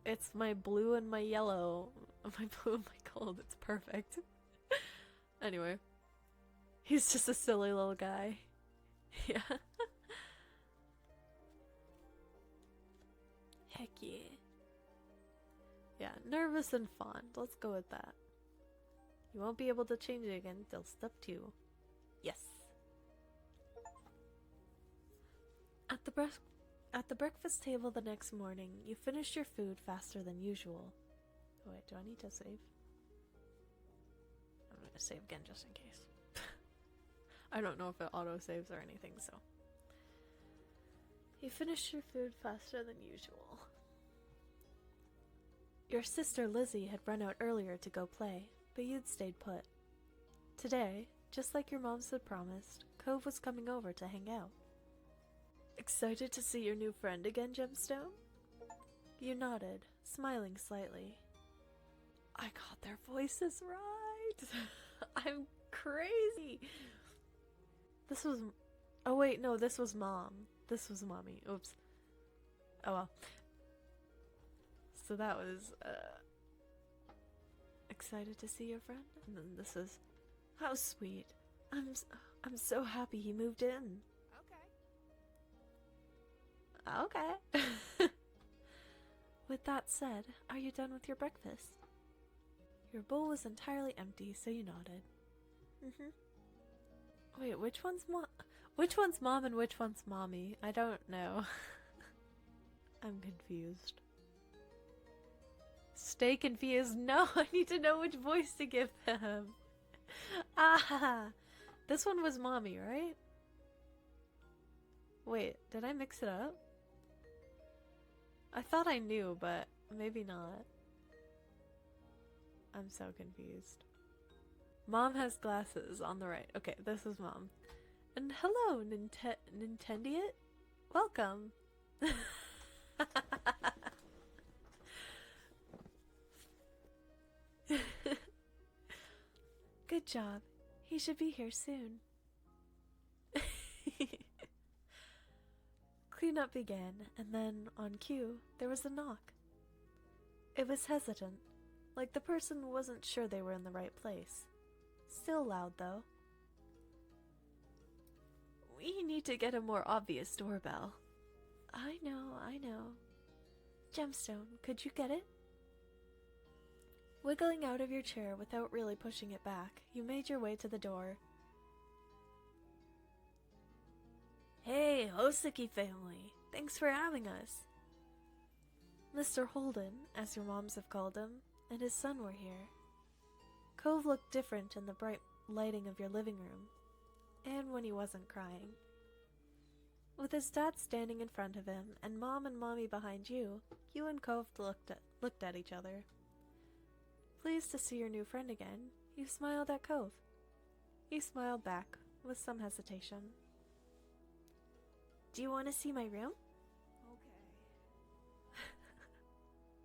It's my blue and my yellow. My blue and my gold. It's perfect. Anyway. He's just a silly little guy. Yeah. Heck yeah. Yeah, nervous and fond. Let's go with that. You won't be able to change it again till step 2. Yes. At the breakfast table the next morning, you finished your food faster than usual. Oh, wait, do I need to save? I'm gonna save again just in case. I don't know if it auto-saves or anything, so. You finished your food faster than usual. Your sister Lizzie had run out earlier to go play, but you'd stayed put. Today, just like your moms had promised, Cove was coming over to hang out. Excited to see your new friend again, Gemstone? You nodded, smiling slightly. I got their voices right! I'm crazy! This was... Oh wait, no, this was Mom. This was Mommy. Oops. Oh well. So that was, excited to see your friend? And then this is... How sweet. I'm so happy he moved in. Okay. With that said, are you done with your breakfast? Your bowl was entirely empty, so you nodded. Wait, which one's mom and which one's mommy? I don't know. I'm confused. Stay confused. No, I need to know which voice to give them. Ah, this one was mommy, right? Wait, did I mix it up? I thought I knew, but maybe not. I'm so confused. Mom has glasses on the right. Okay, this is Mom. And hello, Nintendiot? Welcome. Good job. He should be here soon. Cleanup began, and then, on cue, there was a knock. It was hesitant, like the person wasn't sure they were in the right place. Still loud, though. We need to get a more obvious doorbell. I know. Gemstone, could you get it? Wiggling out of your chair without really pushing it back, you made your way to the door. Hey, Hoseki family! Thanks for having us! Mr. Holden, as your moms have called him, and his son were here. Cove looked different in the bright lighting of your living room, and when he wasn't crying. With his dad standing in front of him and Mom and Mommy behind you, you and Cove looked at each other. Pleased to see your new friend again, you smiled at Cove. He smiled back, with some hesitation. Do you want to see my room? Okay.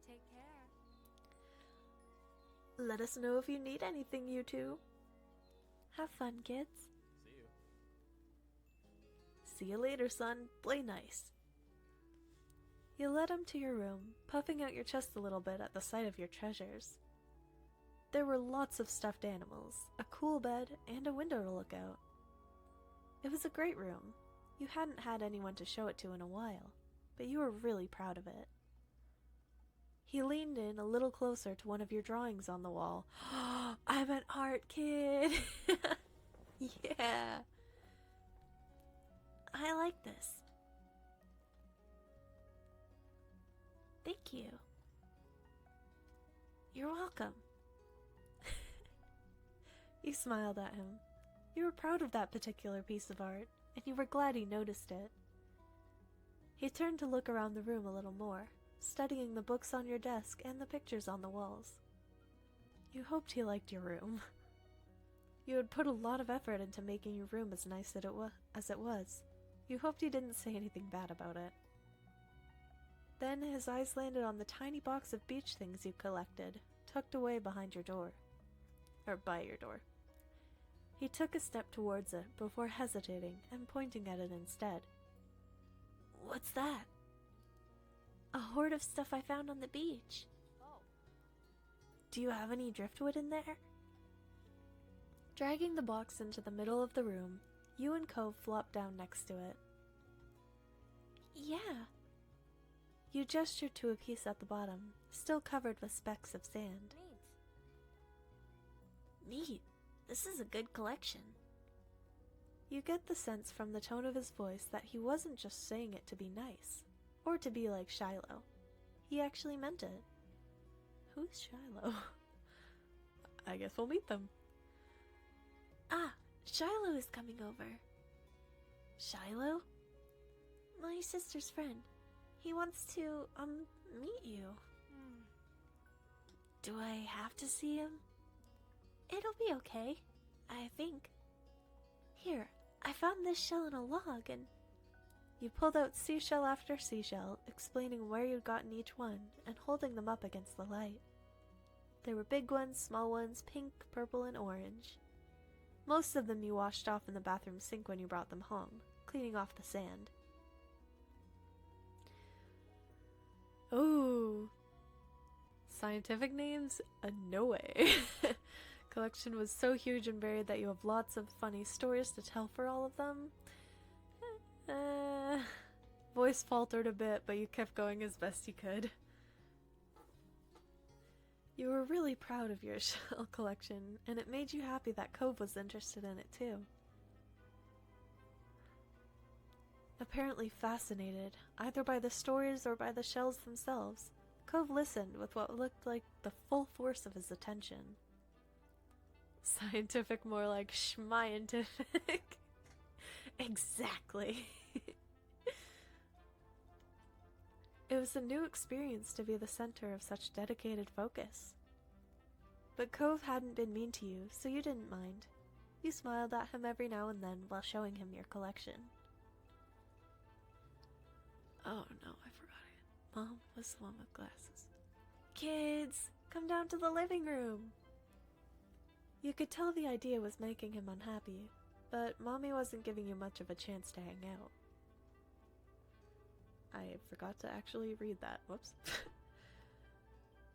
Take care. Let us know if you need anything, you two. Have fun, kids. See you. See you later, son. Play nice. You led him to your room, puffing out your chest a little bit at the sight of your treasures. There were lots of stuffed animals, a cool bed, and a window to look out. It was a great room. You hadn't had anyone to show it to in a while, but you were really proud of it. He leaned in a little closer to one of your drawings on the wall. I'm an art kid! Yeah! I like this. Thank you. You're welcome. You smiled at him. You were proud of that particular piece of art, and you were glad he noticed it. He turned to look around the room a little more, studying the books on your desk and the pictures on the walls. You hoped he liked your room. You had put a lot of effort into making your room as nice as it was. You hoped he didn't say anything bad about it. Then his eyes landed on the tiny box of beach things you collected, tucked away behind your door. Or by your door. He took a step towards it before hesitating and pointing at it instead. What's that? A hoard of stuff I found on the beach. Do you have any driftwood in there? Dragging the box into the middle of the room, you and Cove flop down next to it. Yeah. You gesture to a piece at the bottom, still covered with specks of sand. Neat. This is a good collection. You get the sense from the tone of his voice that he wasn't just saying it to be nice, or to be like Shiloh. He actually meant it. Who's Shiloh? I guess we'll meet them. Ah, Shiloh is coming over. Shiloh? My sister's friend. He wants to, meet you. Do I have to see him? It'll be okay, I think. Here, I found this shell in a log and... You pulled out seashell after seashell, explaining where you'd gotten each one, and holding them up against the light. There were big ones, small ones, pink, purple, and orange. Most of them you washed off in the bathroom sink when you brought them home, cleaning off the sand. Ooh. Scientific names? No way. Collection was so huge and varied that you have lots of funny stories to tell for all of them. Voice faltered a bit, but you kept going as best you could. You were really proud of your shell collection, and it made you happy that Cove was interested in it too. Apparently fascinated, either by the stories or by the shells themselves, Cove listened with what looked like the full force of his attention. Scientific, more like schmientific. Exactly. It was a new experience to be the center of such dedicated focus. But Cove hadn't been mean to you, so you didn't mind. You smiled at him every now and then while showing him your collection. Oh no, I forgot it. Mom was the one with glasses. Kids, come down to the living room! You could tell the idea was making him unhappy, but Mommy wasn't giving you much of a chance to hang out. I forgot to actually read that. Whoops.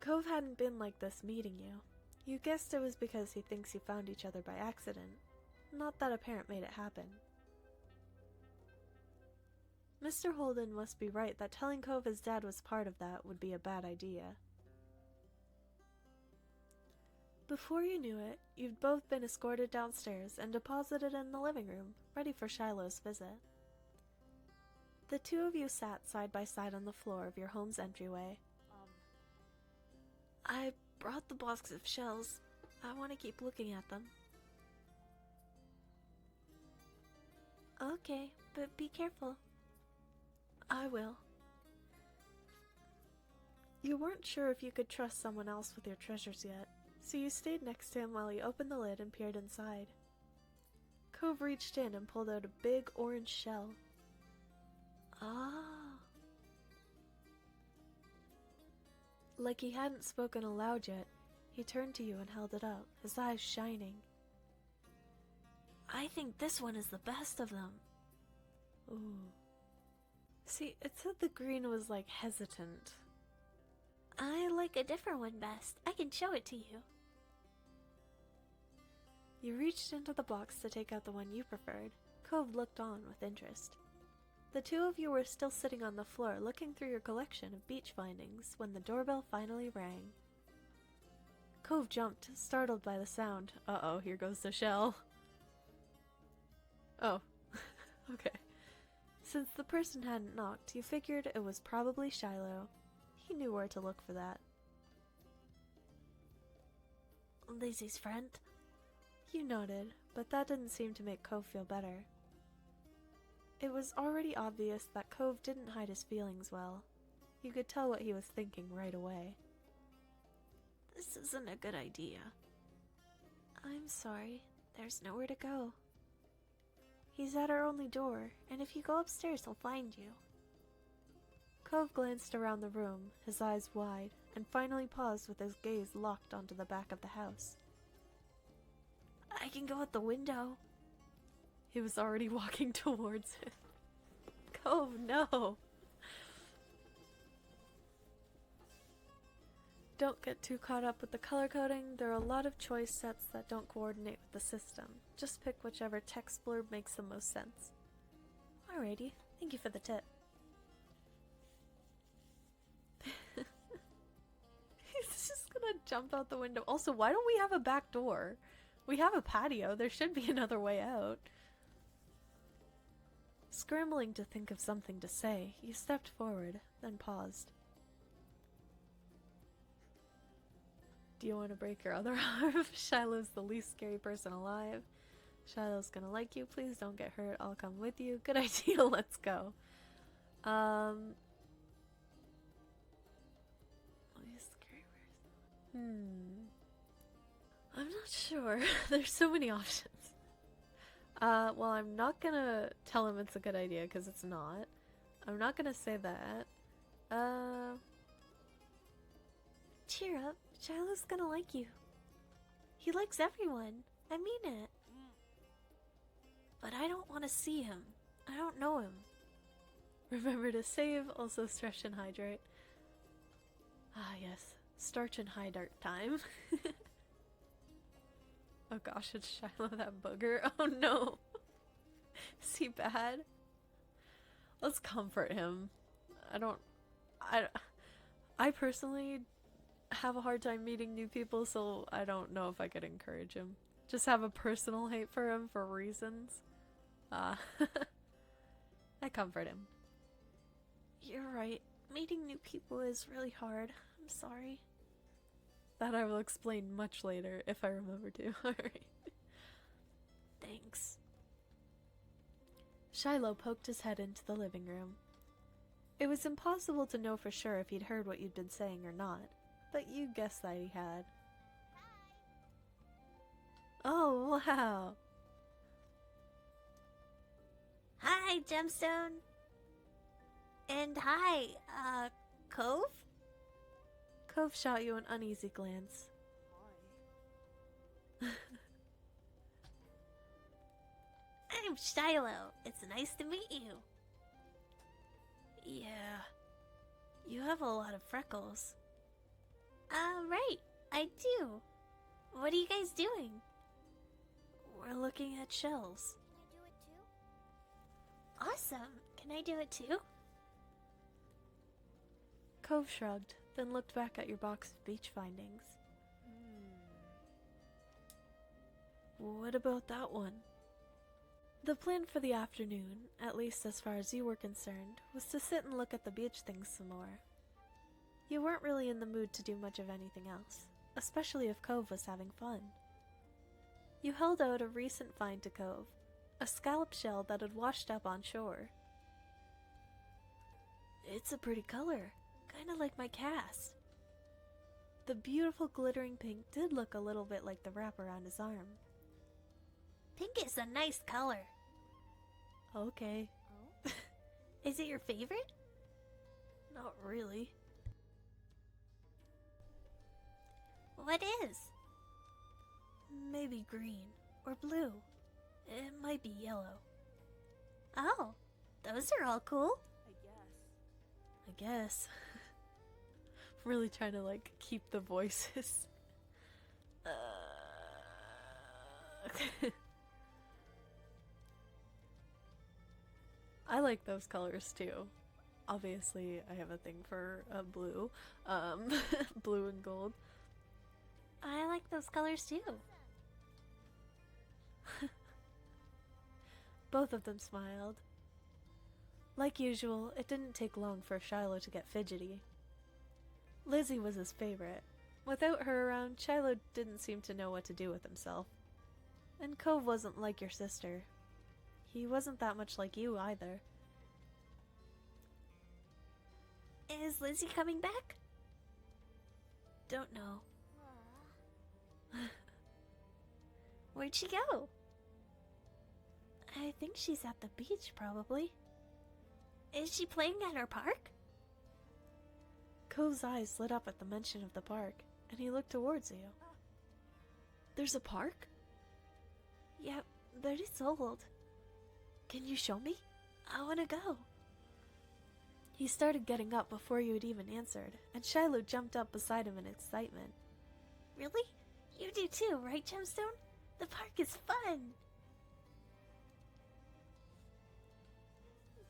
Cove hadn't been like this meeting you. You guessed it was because he thinks you found each other by accident, not that a parent made it happen. Mr. Holden must be right that telling Cove his dad was part of that would be a bad idea. Before you knew it, you'd both been escorted downstairs and deposited in the living room, ready for Shiloh's visit. The two of you sat side by side on the floor of your home's entryway. I brought the box of shells. I want to keep looking at them. Okay, but be careful. I will. You weren't sure if you could trust someone else with your treasures yet, so you stayed next to him while he opened the lid and peered inside. Cove reached in and pulled out a big orange shell. Ah. Like he hadn't spoken aloud yet, he turned to you and held it up, his eyes shining. I think this one is the best of them. Ooh. See, it said the green was like hesitant. I like a different one best. I can show it to you. You reached into the box to take out the one you preferred. Cove looked on with interest. The two of you were still sitting on the floor looking through your collection of beach findings when the doorbell finally rang. Cove jumped, startled by the sound. Uh-oh, here goes the shell. Oh, okay. Since the person hadn't knocked, you figured it was probably Shiloh. He knew where to look for that. Lizzie's friend? You nodded, but that didn't seem to make Cove feel better. It was already obvious that Cove didn't hide his feelings well. You could tell what he was thinking right away. This isn't a good idea. I'm sorry. There's nowhere to go. He's at our only door, and if you go upstairs, he'll find you. Cove glanced around the room, his eyes wide, and finally paused with his gaze locked onto the back of the house. I can go out the window. He was already walking towards it. Cove, no! Don't get too caught up with the color coding. There are a lot of choice sets that don't coordinate with the system. Just pick whichever text blurb makes the most sense. Alrighty, thank you for the tip. He's just gonna jump out the window. Also, why don't we have a back door? We have a patio. There should be another way out. Scrambling to think of something to say, you stepped forward, then paused. Do you want to break your other arm? Shiloh's the least scary person alive. Shiloh's gonna like you. Please don't get hurt. I'll come with you. Good idea. Let's go. Least scary person. I'm not sure. There's so many options. Well, I'm not gonna tell him it's a good idea because it's not. I'm not gonna say that. Cheer up. Shiloh's gonna like you. He likes everyone. I mean it. But I don't want to see him. I don't know him. Remember to save, also stretch and hydrate. Ah, yes. Starch and hydrate time. Oh gosh, it's Shiloh, that booger. Oh no. Is he bad? Let's comfort him. I personally have a hard time meeting new people, so I don't know if I could encourage him. Just have a personal hate for him for reasons. I comfort him. You're right. Meeting new people is really hard. I'm sorry. That I will explain much later if I remember to. Alright. Thanks. Shiloh poked his head into the living room. It was impossible to know for sure if he'd heard what you'd been saying or not, but you guessed that he had. Oh, wow. Hi, Gemstone. And hi, Cove? Cove shot you an uneasy glance. I'm Shiloh. It's nice to meet you. Yeah. You have a lot of freckles. Right. I do. What are you guys doing? We're looking at shells. Awesome. Can I do it too? Cove shrugged, then looked back at your box of beach findings. What about that one? The plan for the afternoon, at least as far as you were concerned, was to sit and look at the beach things some more. You weren't really in the mood to do much of anything else, especially if Cove was having fun. You held out a recent find to Cove, a scallop shell that had washed up on shore. It's a pretty color, kinda like my cast. The beautiful glittering pink did look a little bit like the wrap around his arm. Pink is a nice color. Okay. Is it your favorite? Not really. What is? Maybe green or blue. It might be yellow. Oh, those are all cool. I guess. Really trying to like keep the voices. I like those colors too. Obviously, I have a thing for blue. Blue and gold. I like those colors too. Both of them smiled. Like usual, it didn't take long for Shiloh to get fidgety. Lizzie was his favorite. Without her around, Shiloh didn't seem to know what to do with himself. And Cove wasn't like your sister. He wasn't that much like you either. Is Lizzie coming back? Don't know. Where'd she go? I think she's at the beach, probably. Is she playing at our park? Cove's eyes lit up at the mention of the park, and he looked towards you. There's a park? Yep, but it's old. Can you show me? I want to go. He started getting up before you had even answered, and Shiloh jumped up beside him in excitement. Really? You do too, right, Gemstone? The park is fun!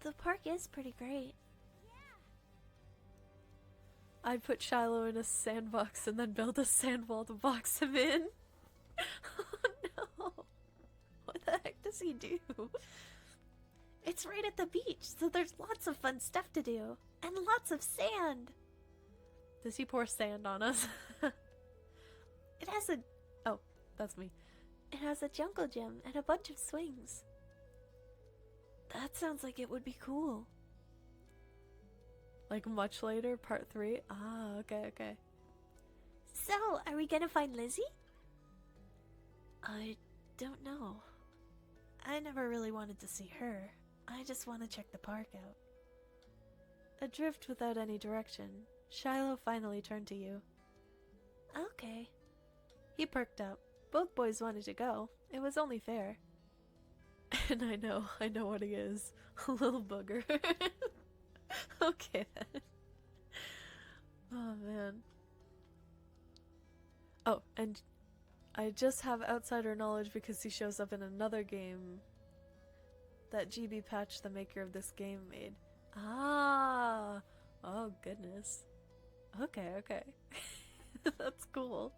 The park is pretty great. I'd put Shiloh in a sandbox and then build a sand wall to box him in. Oh no! What the heck does he do? It's right at the beach, so there's lots of fun stuff to do. And lots of sand! Does he pour sand on us? It has a... Oh, that's me. It has a jungle gym and a bunch of swings. That sounds like it would be cool. Like much later, part 3? Ah, okay. So, are we gonna find Lizzie? I don't know. I never really wanted to see her. I just want to check the park out. Adrift without any direction, Shiloh finally turned to you. Okay. He perked up. Both boys wanted to go. It was only fair. And I know what he is. A little booger. Okay then. Oh man. Oh, and I just have outsider knowledge because he shows up in another game that GB Patch, the maker of this game, made. Ah! Oh goodness. Okay. That's cool.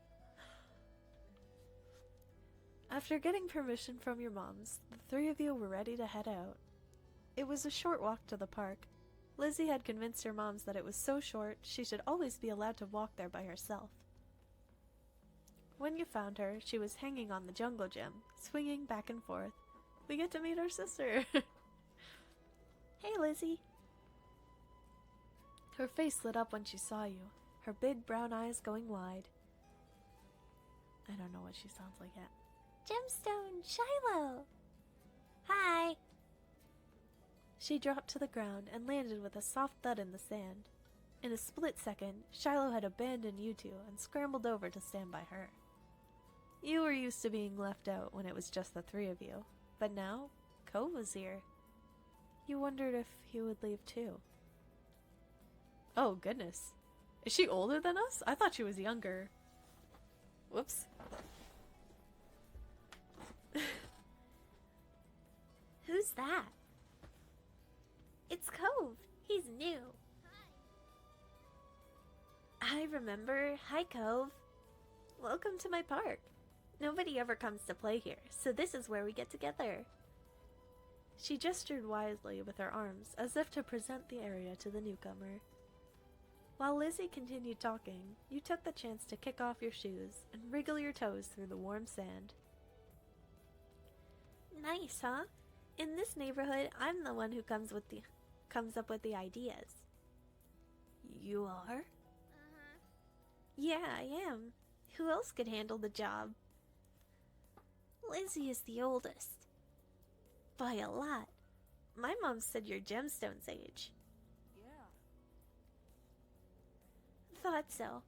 After getting permission from your moms, the three of you were ready to head out. It was a short walk to the park. Lizzie had convinced her moms that it was so short she should always be allowed to walk there by herself. When you found her, she was hanging on the jungle gym, swinging back and forth. We get to meet our sister! Hey, Lizzie. Her face lit up when she saw you, her big brown eyes going wide. I don't know what she sounds like yet. Gemstone, Shiloh. Hi. She dropped to the ground and landed with a soft thud in the sand. In a split second, Shiloh had abandoned you two and scrambled over to stand by her. You were used to being left out when it was just the three of you, but now, Cove was here. You wondered if he would leave too. Oh goodness. Is she older than us? I thought she was younger. Whoops. Who's that? It's Cove. He's new. I remember. Hi, Cove. Welcome to my park. Nobody ever comes to play here, so this is where we get together. She gestured wisely with her arms, as if to present the area to the newcomer. While Lizzie continued talking, you took the chance to kick off your shoes and wriggle your toes through the warm sand. Nice, huh? In this neighborhood, I'm the one who comes up with the ideas. You are? Yeah, I am. Who else could handle the job? Lizzie is the oldest. By a lot. My mom said you're Gemstone's age. Yeah. Thought so.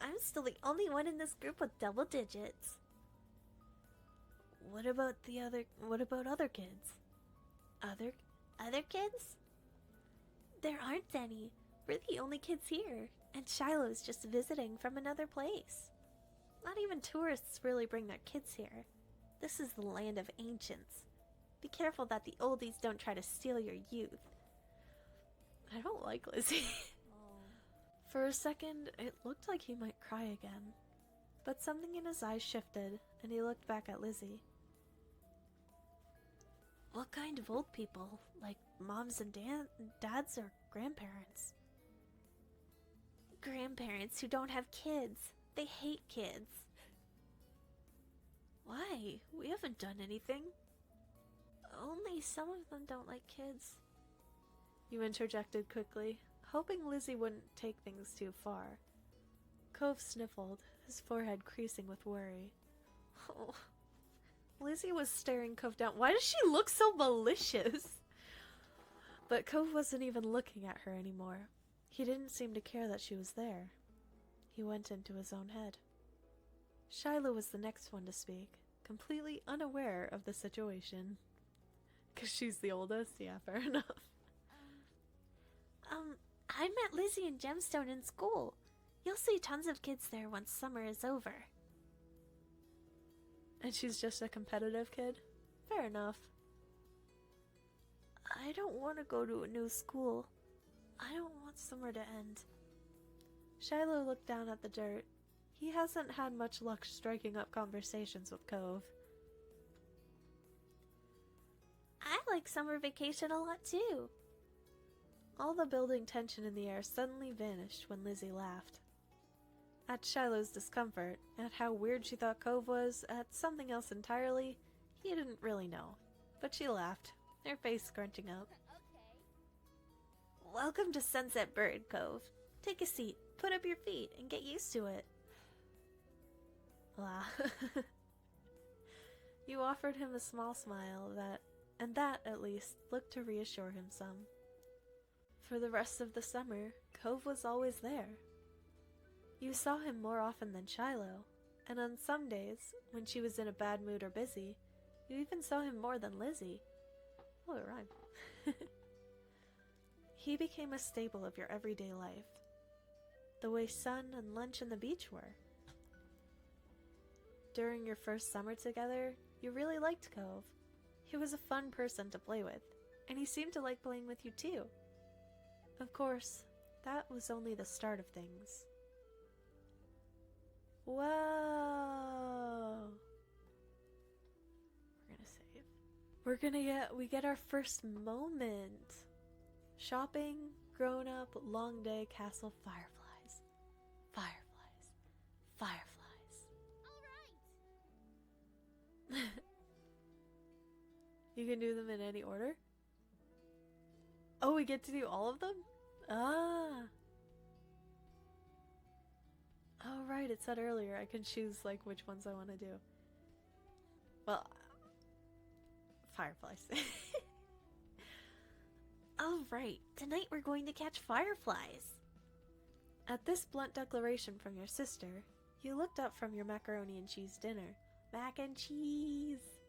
I'm still the only one in this group with double digits. What about other kids? Other kids? There aren't any. We're the only kids here, and Shiloh's just visiting from another place. Not even tourists really bring their kids here. This is the land of ancients. Be careful that the oldies don't try to steal your youth. I don't like Lizzie. For a second, it looked like he might cry again. But something in his eyes shifted, and he looked back at Lizzie. What kind of old people? Like moms and dads or grandparents? Grandparents who don't have kids. They hate kids. Why? We haven't done anything. Only some of them don't like kids. You interjected quickly, hoping Lizzie wouldn't take things too far. Cove sniffled, his forehead creasing with worry. Oh. Lizzie was staring Cove down. Why does she look so malicious? But Cove wasn't even looking at her anymore. He didn't seem to care that she was there. He went into his own head. Shiloh was the next one to speak, completely unaware of the situation. 'Cause she's the oldest? Yeah, fair enough. met Lizzie in Gemstone in school. You'll see tons of kids there once summer is over. And she's just a competitive kid? Fair enough. I don't want to go to a new school. I don't want summer to end. Shiloh looked down at the dirt. He hasn't had much luck striking up conversations with Cove. I like summer vacation a lot too. All the building tension in the air suddenly vanished when Lizzie laughed. At Shiloh's discomfort, at how weird she thought Cove was, at something else entirely, he didn't really know. But she laughed, her face scrunching up. Welcome to Sunset Bird Cove. Take a seat, put up your feet, and get used to it. La. You offered him a small smile that at least looked to reassure him some. For the rest of the summer, Cove was always there. You saw him more often than Shiloh, and on some days, when she was in a bad mood or busy, you even saw him more than Lizzie. Oh, it rhymed. He became a staple of your everyday life, the way sun and lunch and the beach were. During your first summer together, you really liked Cove. He was a fun person to play with, and he seemed to like playing with you too. Of course, that was only the start of things. Whoa! We're gonna save. We get our first moment. Shopping, grown up, long day, castle, fireflies. Fireflies. Fireflies. Alright! You can do them in any order? Oh, we get to do all of them? Ah! Oh, right, it said earlier I can choose, like, which ones I want to do. Well, fireflies. Oh right, tonight we're going to catch fireflies. At this blunt declaration from your sister, you looked up from your macaroni and cheese dinner. Mac and cheese!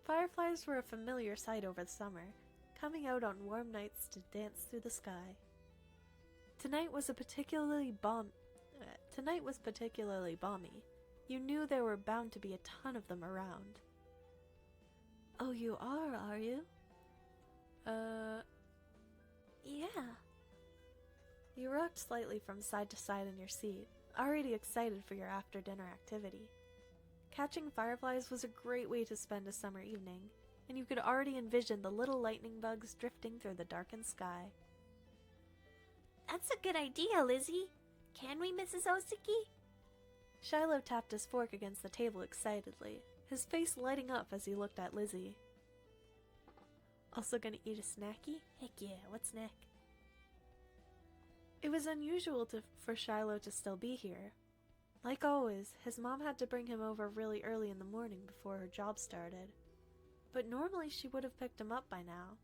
Fireflies were a familiar sight over the summer, coming out on warm nights to dance through the sky. Tonight was particularly balmy. You knew there were bound to be a ton of them around. Oh, you are you? Yeah. You rocked slightly from side to side in your seat, already excited for your after-dinner activity. Catching fireflies was a great way to spend a summer evening, and you could already envision the little lightning bugs drifting through the darkened sky. That's a good idea, Lizzie. Can we, Mrs. Osiki? Shiloh tapped his fork against the table excitedly, his face lighting up as he looked at Lizzie. Also gonna eat a snacky? Heck yeah, what snack? It was unusual for Shiloh to still be here. Like always, his mom had to bring him over really early in the morning before her job started. But normally she would have picked him up by now.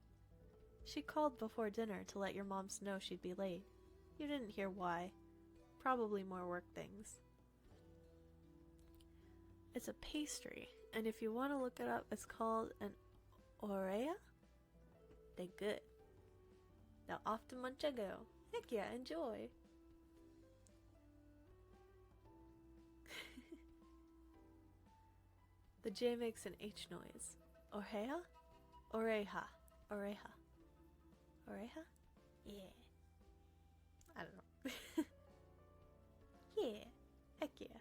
She called before dinner to let your moms know she'd be late. You didn't hear why. Probably more work things. It's a pastry, and if you want to look it up, it's called an orea? They're good. Now off to munch I go. Heck yeah, enjoy. The J makes an H noise. Oreja? Oreja. Oreja. Oreja? Yeah. I don't know. Yeah. Heck yeah.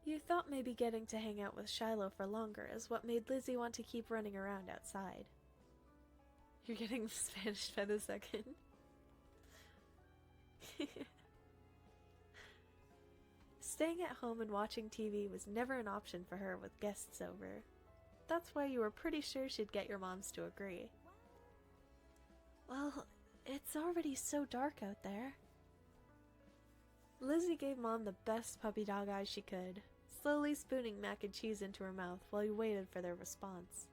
You thought maybe getting to hang out with Shiloh for longer is what made Lizzie want to keep running around outside. You're getting Spanish by the second. Staying at home and watching TV was never an option for her with guests over. That's why you were pretty sure she'd get your moms to agree. Well, it's already so dark out there. Lizzie gave Mom the best puppy dog eyes she could, slowly spooning mac and cheese into her mouth while you waited for their response.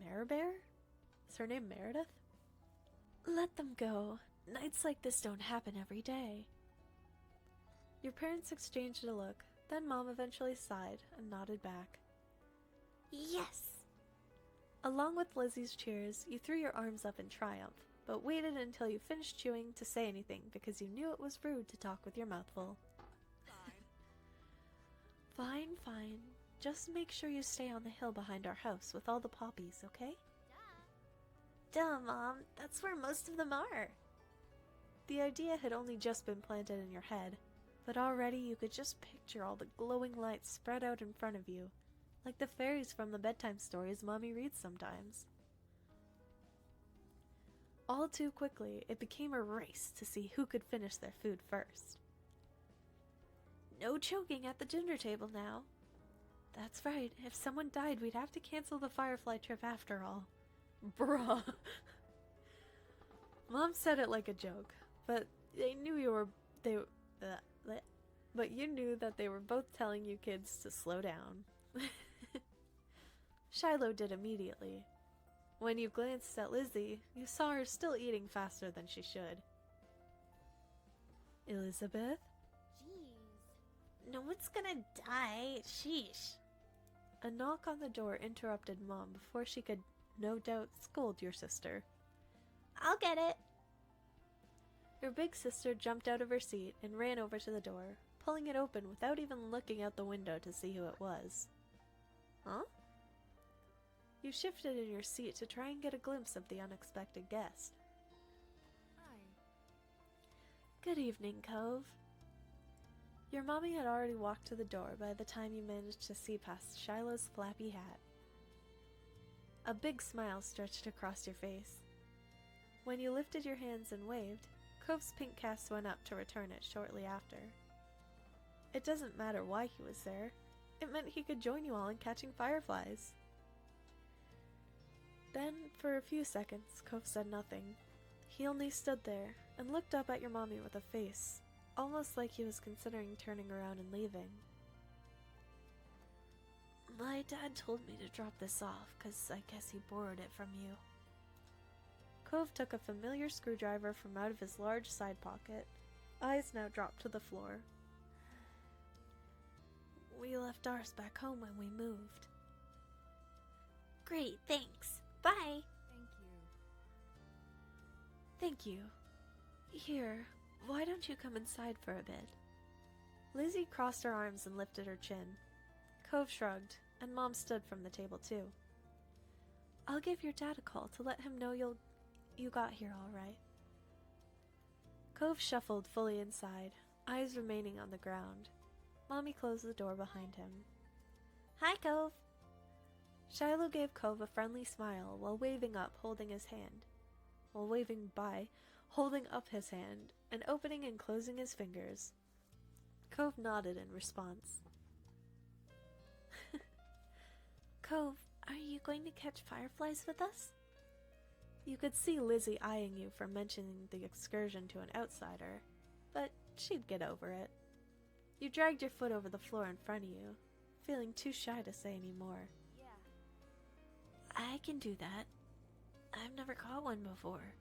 Maribel? Is her name Meredith? Let them go. Nights like this don't happen every day. Your parents exchanged a look, then Mom eventually sighed and nodded back. Yes! Along with Lizzie's cheers, you threw your arms up in triumph, but waited until you finished chewing to say anything because you knew it was rude to talk with your mouth full. Fine, fine. Just make sure you stay on the hill behind our house with all the poppies, okay? Duh, Mom. That's where most of them are. The idea had only just been planted in your head, but already you could just picture all the glowing lights spread out in front of you, like the fairies from the bedtime stories Mommy reads sometimes. All too quickly, it became a race to see who could finish their food first. No choking at the dinner table now. That's right, if someone died, we'd have to cancel the Firefly trip after all. Bruh. Mom said it like a joke, but you knew that they were both telling you kids to slow down. Shiloh did immediately. When you glanced at Lizzie, you saw her still eating faster than she should. Elizabeth? Jeez. No one's gonna die. Sheesh. A knock on the door interrupted Mom before she could, no doubt, scold your sister. I'll get it. Your big sister jumped out of her seat and ran over to the door, pulling it open without even looking out the window to see who it was. Huh? You shifted in your seat to try and get a glimpse of the unexpected guest. Hi. Good evening, Cove. Your mommy had already walked to the door by the time you managed to see past Shiloh's flappy hat. A big smile stretched across your face. When you lifted your hands and waved, Cove's pink cast went up to return it shortly after. It doesn't matter why he was there. It meant he could join you all in catching fireflies. Then, for a few seconds, Cove said nothing. He only stood there and looked up at your mommy with a face, almost like he was considering turning around and leaving. My dad told me to drop this off, 'cause I guess he borrowed it from you. Cove took a familiar screwdriver from out of his large side pocket. Eyes now dropped to the floor. We left ours back home when we moved. Great, thanks. Bye. Thank you. Thank you. Here, why don't you come inside for a bit? Lizzie crossed her arms and lifted her chin. Cove shrugged, and Mom stood from the table too. I'll give your dad a call to let him know you got here all right. Cove shuffled fully inside, eyes remaining on the ground. Mommy closed the door behind him. Hi, Cove. Shiloh gave Cove a friendly smile while waving by, holding up his hand, and opening and closing his fingers. Cove nodded in response. Cove, are you going to catch fireflies with us? You could see Lizzie eyeing you for mentioning the excursion to an outsider, but she'd get over it. You dragged your foot over the floor in front of you, feeling too shy to say any more. I can do that. I've never caught one before.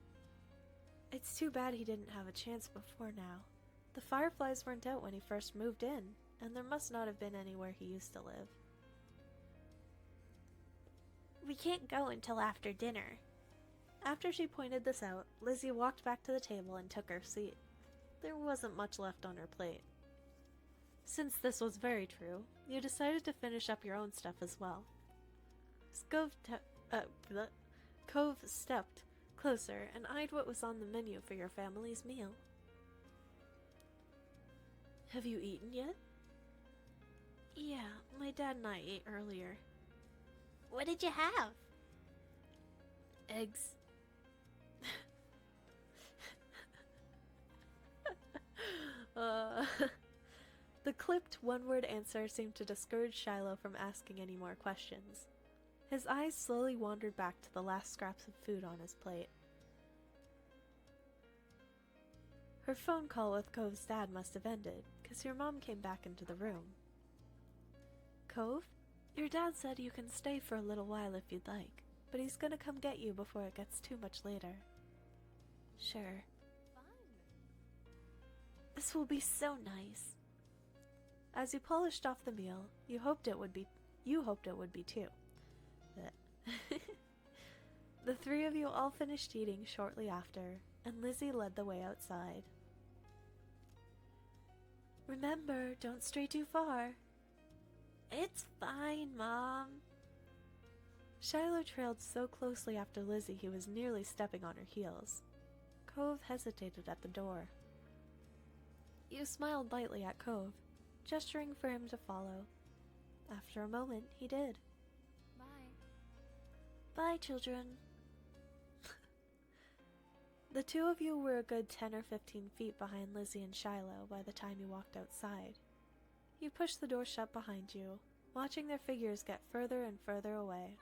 It's too bad he didn't have a chance before now. The fireflies weren't out when he first moved in, and there must not have been anywhere he used to live. We can't go until after dinner. After she pointed this out, Lizzie walked back to the table and took her seat. There wasn't much left on her plate. Since this was very true, you decided to finish up your own stuff as well. Cove stepped closer and eyed what was on the menu for your family's meal. Have you eaten yet? Yeah, my dad and I ate earlier. What did you have? Eggs. The clipped one-word answer seemed to discourage Shiloh from asking any more questions. His eyes slowly wandered back to the last scraps of food on his plate. Her phone call with Cove's dad must have ended, because your mom came back into the room. Cove, your dad said you can stay for a little while if you'd like, but he's gonna come get you before it gets too much later. Sure. This will be so nice. As you polished off the meal, you hoped it would be too. The three of you all finished eating shortly after, and Lizzie led the way outside. Remember, don't stray too far. It's fine, Mom. Shiloh trailed so closely after Lizzie he was nearly stepping on her heels. Cove hesitated at the door. You smiled lightly at Cove, gesturing for him to follow. After a moment, he did. Bye. Bye, children. The two of you were a good 10 or 15 feet behind Lizzie and Shiloh by the time you walked outside. You pushed the door shut behind you, watching their figures get further and further away.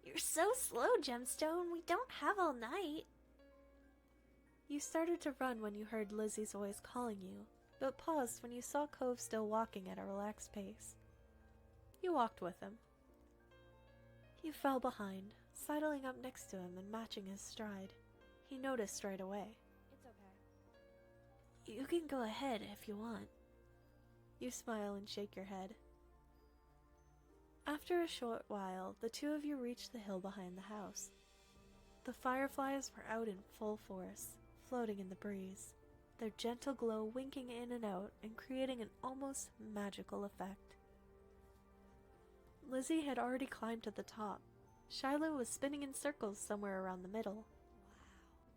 You're so slow, Gemstone. We don't have all night. You started to run when you heard Lizzie's voice calling you, but paused when you saw Cove still walking at a relaxed pace. You walked with him. You fell behind, sidling up next to him and matching his stride. He noticed right away. It's okay. You can go ahead if you want. You smile and shake your head. After a short while, the two of you reached the hill behind the house. The fireflies were out in full force, floating in the breeze, their gentle glow winking in and out and creating an almost magical effect. Lizzie had already climbed to the top. Shiloh was spinning in circles somewhere around the middle.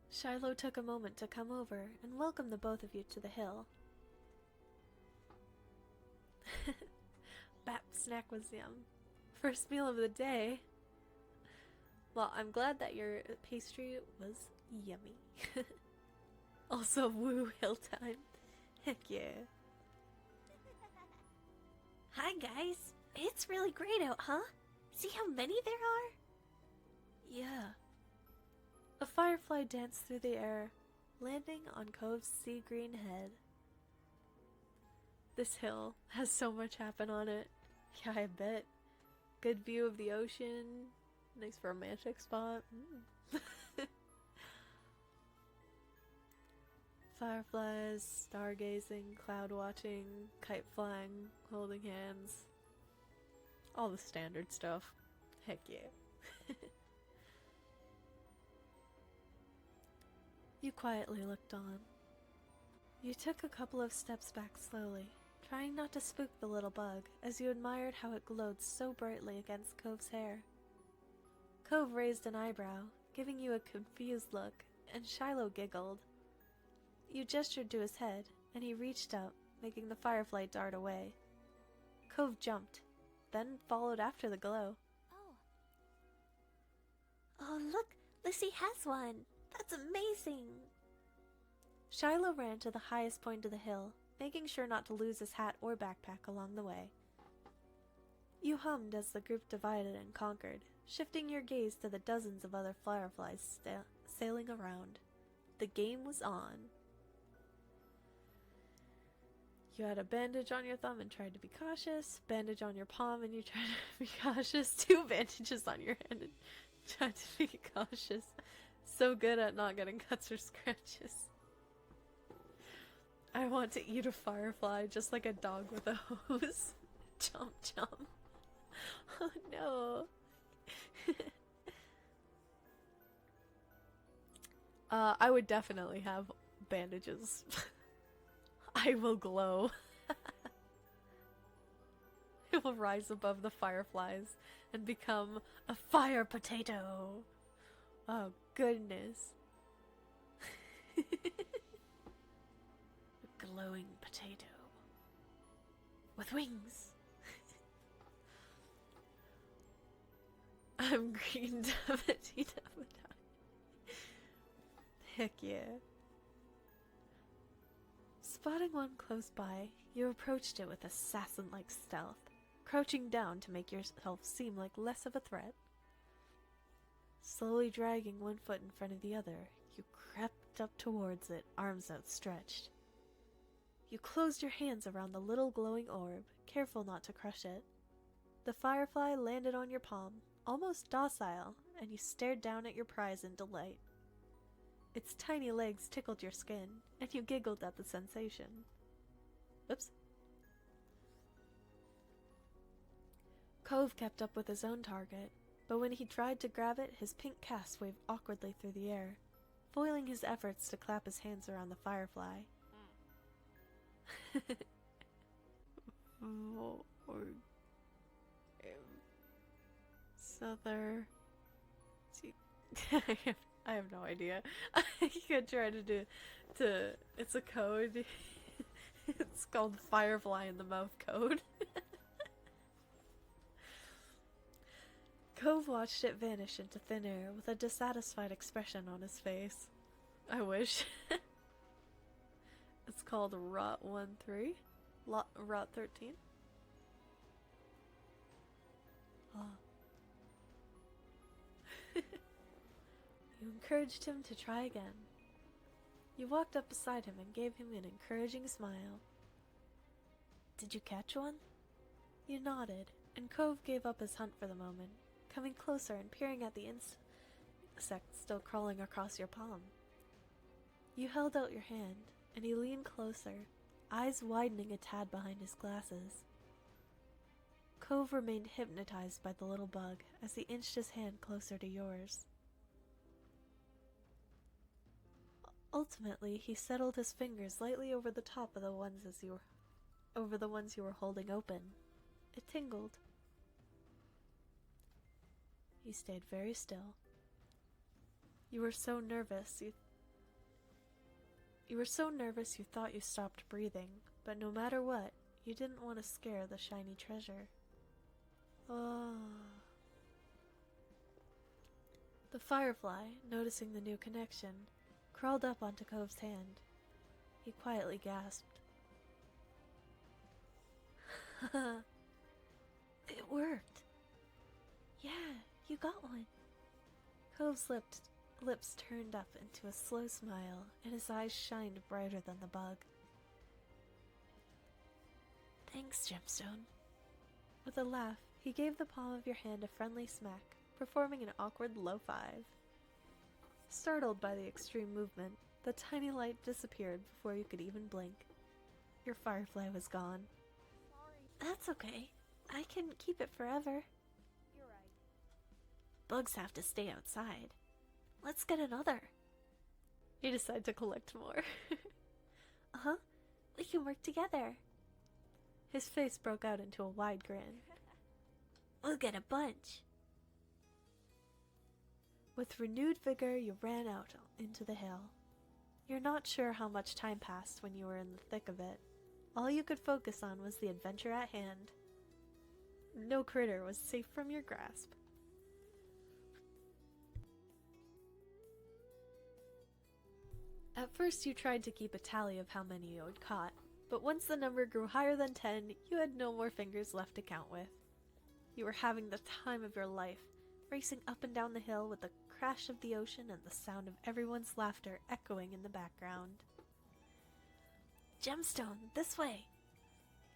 Shiloh took a moment to come over and welcome the both of you to the hill. Bap snack was yum. First meal of the day. Well, I'm glad that your pastry was yummy. Also, woo hill time. Heck yeah. Hi, guys. It's really great out, huh? See how many there are? Yeah. A firefly danced through the air, landing on Cove's sea green head. This hill has so much happen on it. Yeah, I bet. Good view of the ocean. Nice romantic spot. Fireflies, stargazing, cloud watching, kite flying, holding hands. All the standard stuff. Heck yeah. You quietly looked on. You took a couple of steps back slowly, trying not to spook the little bug as you admired how it glowed so brightly against Cove's hair. Cove raised an eyebrow, giving you a confused look, and Shiloh giggled. You gestured to his head, and he reached up, making the firefly dart away. Cove jumped, then followed after the glow. Oh, Oh, look. Lizzie has one. That's amazing. Shiloh ran to the highest point of the hill, making sure not to lose his hat or backpack along the way. You hummed as the group divided and conquered, shifting your gaze to the dozens of other fireflies sailing around. The game was on. You had a bandage on your thumb and tried to be cautious, bandage on your palm and you tried to be cautious, 2 bandages on your hand and tried to be cautious. So good at not getting cuts or scratches. I want to eat a firefly just like a dog with a hose. Chomp chomp. Oh no. I would definitely have bandages. I will glow. It will rise above the fireflies and become a fire potato. Oh goodness. A glowing potato with wings. I'm green Davitina. Heck yeah. Spotting one close by, you approached it with assassin-like stealth, crouching down to make yourself seem like less of a threat. Slowly dragging one foot in front of the other, you crept up towards it, arms outstretched. You closed your hands around the little glowing orb, careful not to crush it. The firefly landed on your palm, almost docile, and you stared down at your prize in delight. Its tiny legs tickled your skin, and you giggled at the sensation. Oops. Cove kept up with his own target, but when he tried to grab it, his pink cast waved awkwardly through the air, foiling his efforts to clap his hands around the firefly. Souther. I have no idea. I could try to do. It's a code. It's called Firefly in the Mouth code. Cove watched it vanish into thin air with a dissatisfied expression on his face. I wish. It's called Rot 13? Rot 13? Oh. You encouraged him to try again. You walked up beside him and gave him an encouraging smile. Did you catch one? You nodded, and Cove gave up his hunt for the moment, coming closer and peering at the insect still crawling across your palm. You held out your hand, and he leaned closer, eyes widening a tad behind his glasses. Cove remained hypnotized by the little bug as he inched his hand closer to yours. Ultimately, he settled his fingers lightly over the top of the ones you were holding open. It tingled. He stayed very still. You were so nervous you thought you stopped breathing, but no matter what, you didn't want to scare the shiny treasure. Oh. The firefly, noticing the new connection, crawled up onto Cove's hand. He quietly gasped. It worked. Yeah, you got one. Cove's lips turned up into a slow smile, and his eyes shined brighter than the bug. Thanks, Gemstone. With a laugh, he gave the palm of your hand a friendly smack, performing an awkward low five. Startled by the extreme movement, the tiny light disappeared before you could even blink. Your firefly was gone. That's okay. I can keep it forever. You're right. Bugs have to stay outside. Let's get another. You decide to collect more. Uh-huh. We can work together. His face broke out into a wide grin. We'll get a bunch. With renewed vigor, you ran out into the hill. You're not sure how much time passed when you were in the thick of it. All you could focus on was the adventure at hand. No critter was safe from your grasp. At first you tried to keep a tally of how many you had caught, but once the number grew higher than 10, you had no more fingers left to count with. You were having the time of your life, racing up and down the hill with the crash of the ocean and the sound of everyone's laughter echoing in the background. Gemstone, this way!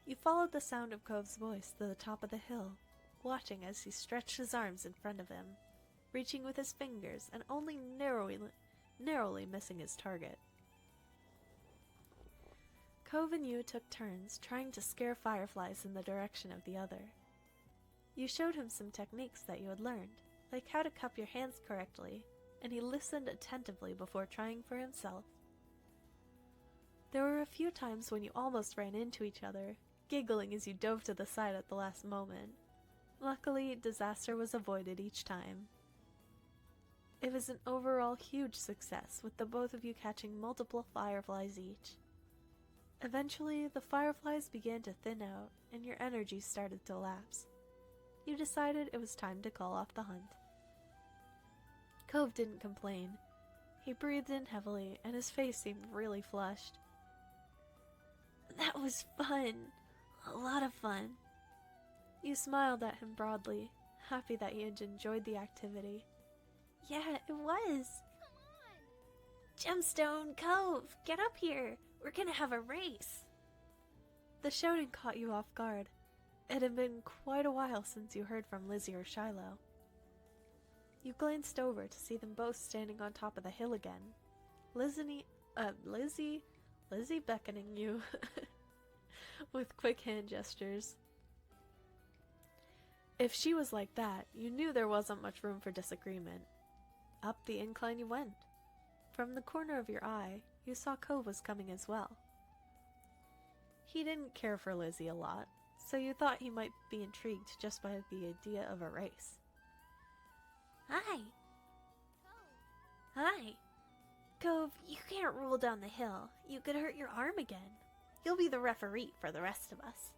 You followed the sound of Cove's voice to the top of the hill, watching as he stretched his arms in front of him, reaching with his fingers and only narrowly missing his target. Cove and you took turns trying to scare fireflies in the direction of the other. You showed him some techniques that you had learned, like how to cup your hands correctly, and he listened attentively before trying for himself. There were a few times when you almost ran into each other, giggling as you dove to the side at the last moment. Luckily, disaster was avoided each time. It was an overall huge success, with the both of you catching multiple fireflies each. Eventually, the fireflies began to thin out, and your energy started to lapse. You decided it was time to call off the hunt. Cove didn't complain. He breathed in heavily, and his face seemed really flushed. That was fun. A lot of fun. You smiled at him broadly, happy that he had enjoyed the activity. Yeah, it was. Gemstone, Cove, get up here. We're gonna have a race. The shouting caught you off guard. It had been quite a while since you heard from Lizzie or Shiloh. You glanced over to see them both standing on top of the hill again. Lizzie beckoning you with quick hand gestures. If she was like that, you knew there wasn't much room for disagreement. Up the incline you went. From the corner of your eye, you saw Cove was coming as well. He didn't care for Lizzie a lot, so you thought he might be intrigued just by the idea of a race. Hi. Hi. Cove, you can't roll down the hill. You could hurt your arm again. You'll be the referee for the rest of us.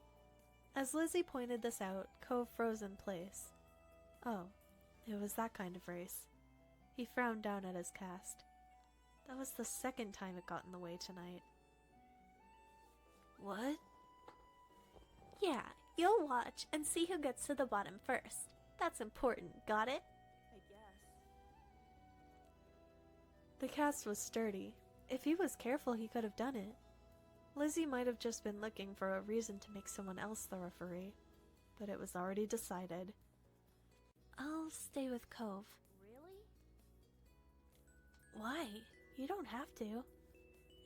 As Lizzie pointed this out, Cove froze in place. Oh, it was that kind of race. He frowned down at his cast. That was the second time it got in the way tonight. What? Yeah, you'll watch and see who gets to the bottom first. That's important, got it? I guess. The cast was sturdy. If he was careful, he could have done it. Lizzie might have just been looking for a reason to make someone else the referee, but it was already decided. I'll stay with Cove. Really? Why? You don't have to.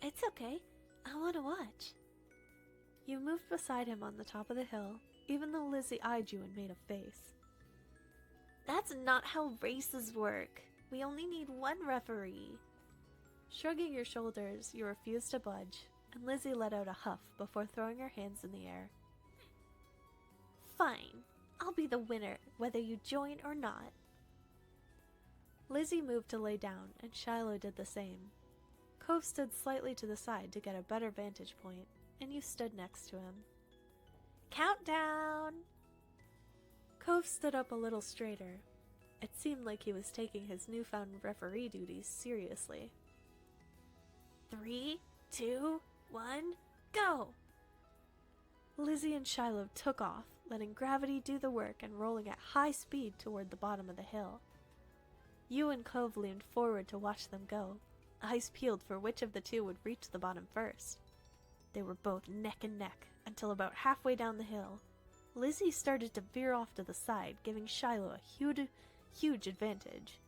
It's okay. I want to watch. You moved beside him on the top of the hill, even though Lizzie eyed you and made a face. That's not how races work. We only need one referee. Shrugging your shoulders, you refused to budge, and Lizzie let out a huff before throwing her hands in the air. Fine. I'll be the winner, whether you join or not. Lizzie moved to lay down, and Shiloh did the same. Cove stood slightly to the side to get a better vantage point, and you stood next to him. Countdown! Cove stood up a little straighter. It seemed like he was taking his newfound referee duties seriously. 3, 2, 1, go! Lizzie and Shiloh took off, letting gravity do the work and rolling at high speed toward the bottom of the hill. You and Cove leaned forward to watch them go, eyes peeled for which of the two would reach the bottom first. They were both neck and neck until about halfway down the hill. Lizzie started to veer off to the side, giving Shiloh a huge advantage.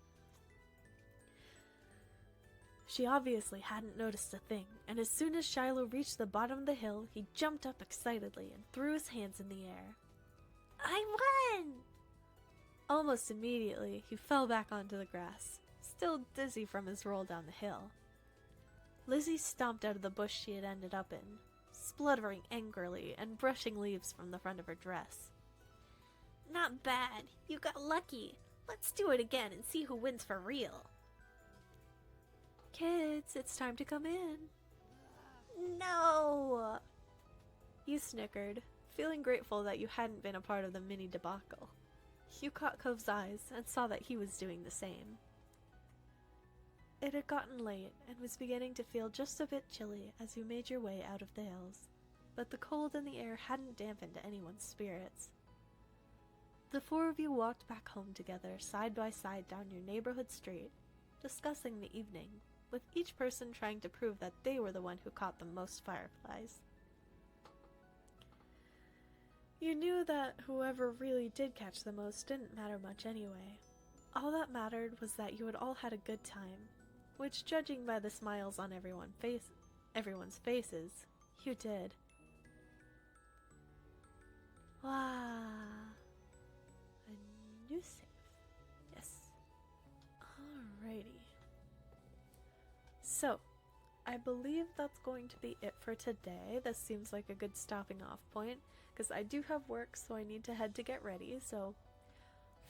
She obviously hadn't noticed a thing, and as soon as Shiloh reached the bottom of the hill, he jumped up excitedly and threw his hands in the air. I won! Almost immediately, he fell back onto the grass, still dizzy from his roll down the hill. Lizzie stomped out of the bush she had ended up in, spluttering angrily and brushing leaves from the front of her dress. Not bad. You got lucky. Let's do it again and see who wins for real. Kids, it's time to come in. No! You snickered, feeling grateful that you hadn't been a part of the mini debacle. You caught Cove's eyes and saw that he was doing the same. It had gotten late and was beginning to feel just a bit chilly as you made your way out of the hills, but the cold in the air hadn't dampened anyone's spirits. The four of you walked back home together, side by side down your neighborhood street, discussing the evening, with each person trying to prove that they were the one who caught the most fireflies. You knew that whoever really did catch the most didn't matter much anyway. All that mattered was that you had all had a good time, which, judging by the smiles on everyone's faces, you did. Wow. A new save. Yes. Alrighty. So, I believe that's going to be it for today. This seems like a good stopping off point, because I do have work, so I need to head to get ready, so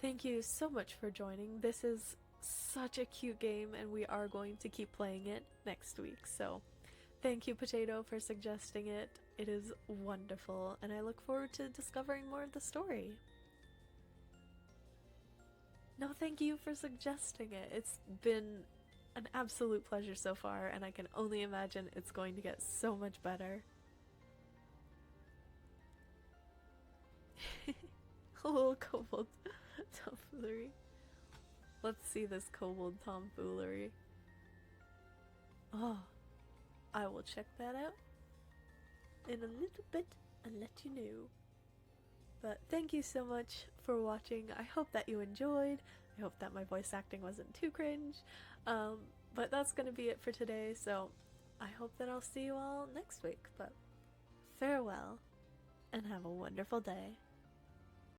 thank you so much for joining. This is such a cute game, and we are going to keep playing it next week, so thank you, Potato, for suggesting it. It is wonderful, and I look forward to discovering more of the story. No, thank you for suggesting it. It's been an absolute pleasure so far, and I can only imagine it's going to get so much better. A little kobold tomfoolery. Let's see this kobold tomfoolery. Oh, I will check that out in a little bit and let you know. But thank you so much for watching. I hope that you enjoyed. I hope that my voice acting wasn't too cringe. But that's gonna be it for today, so I hope that I'll see you all next week. But farewell, and have a wonderful day.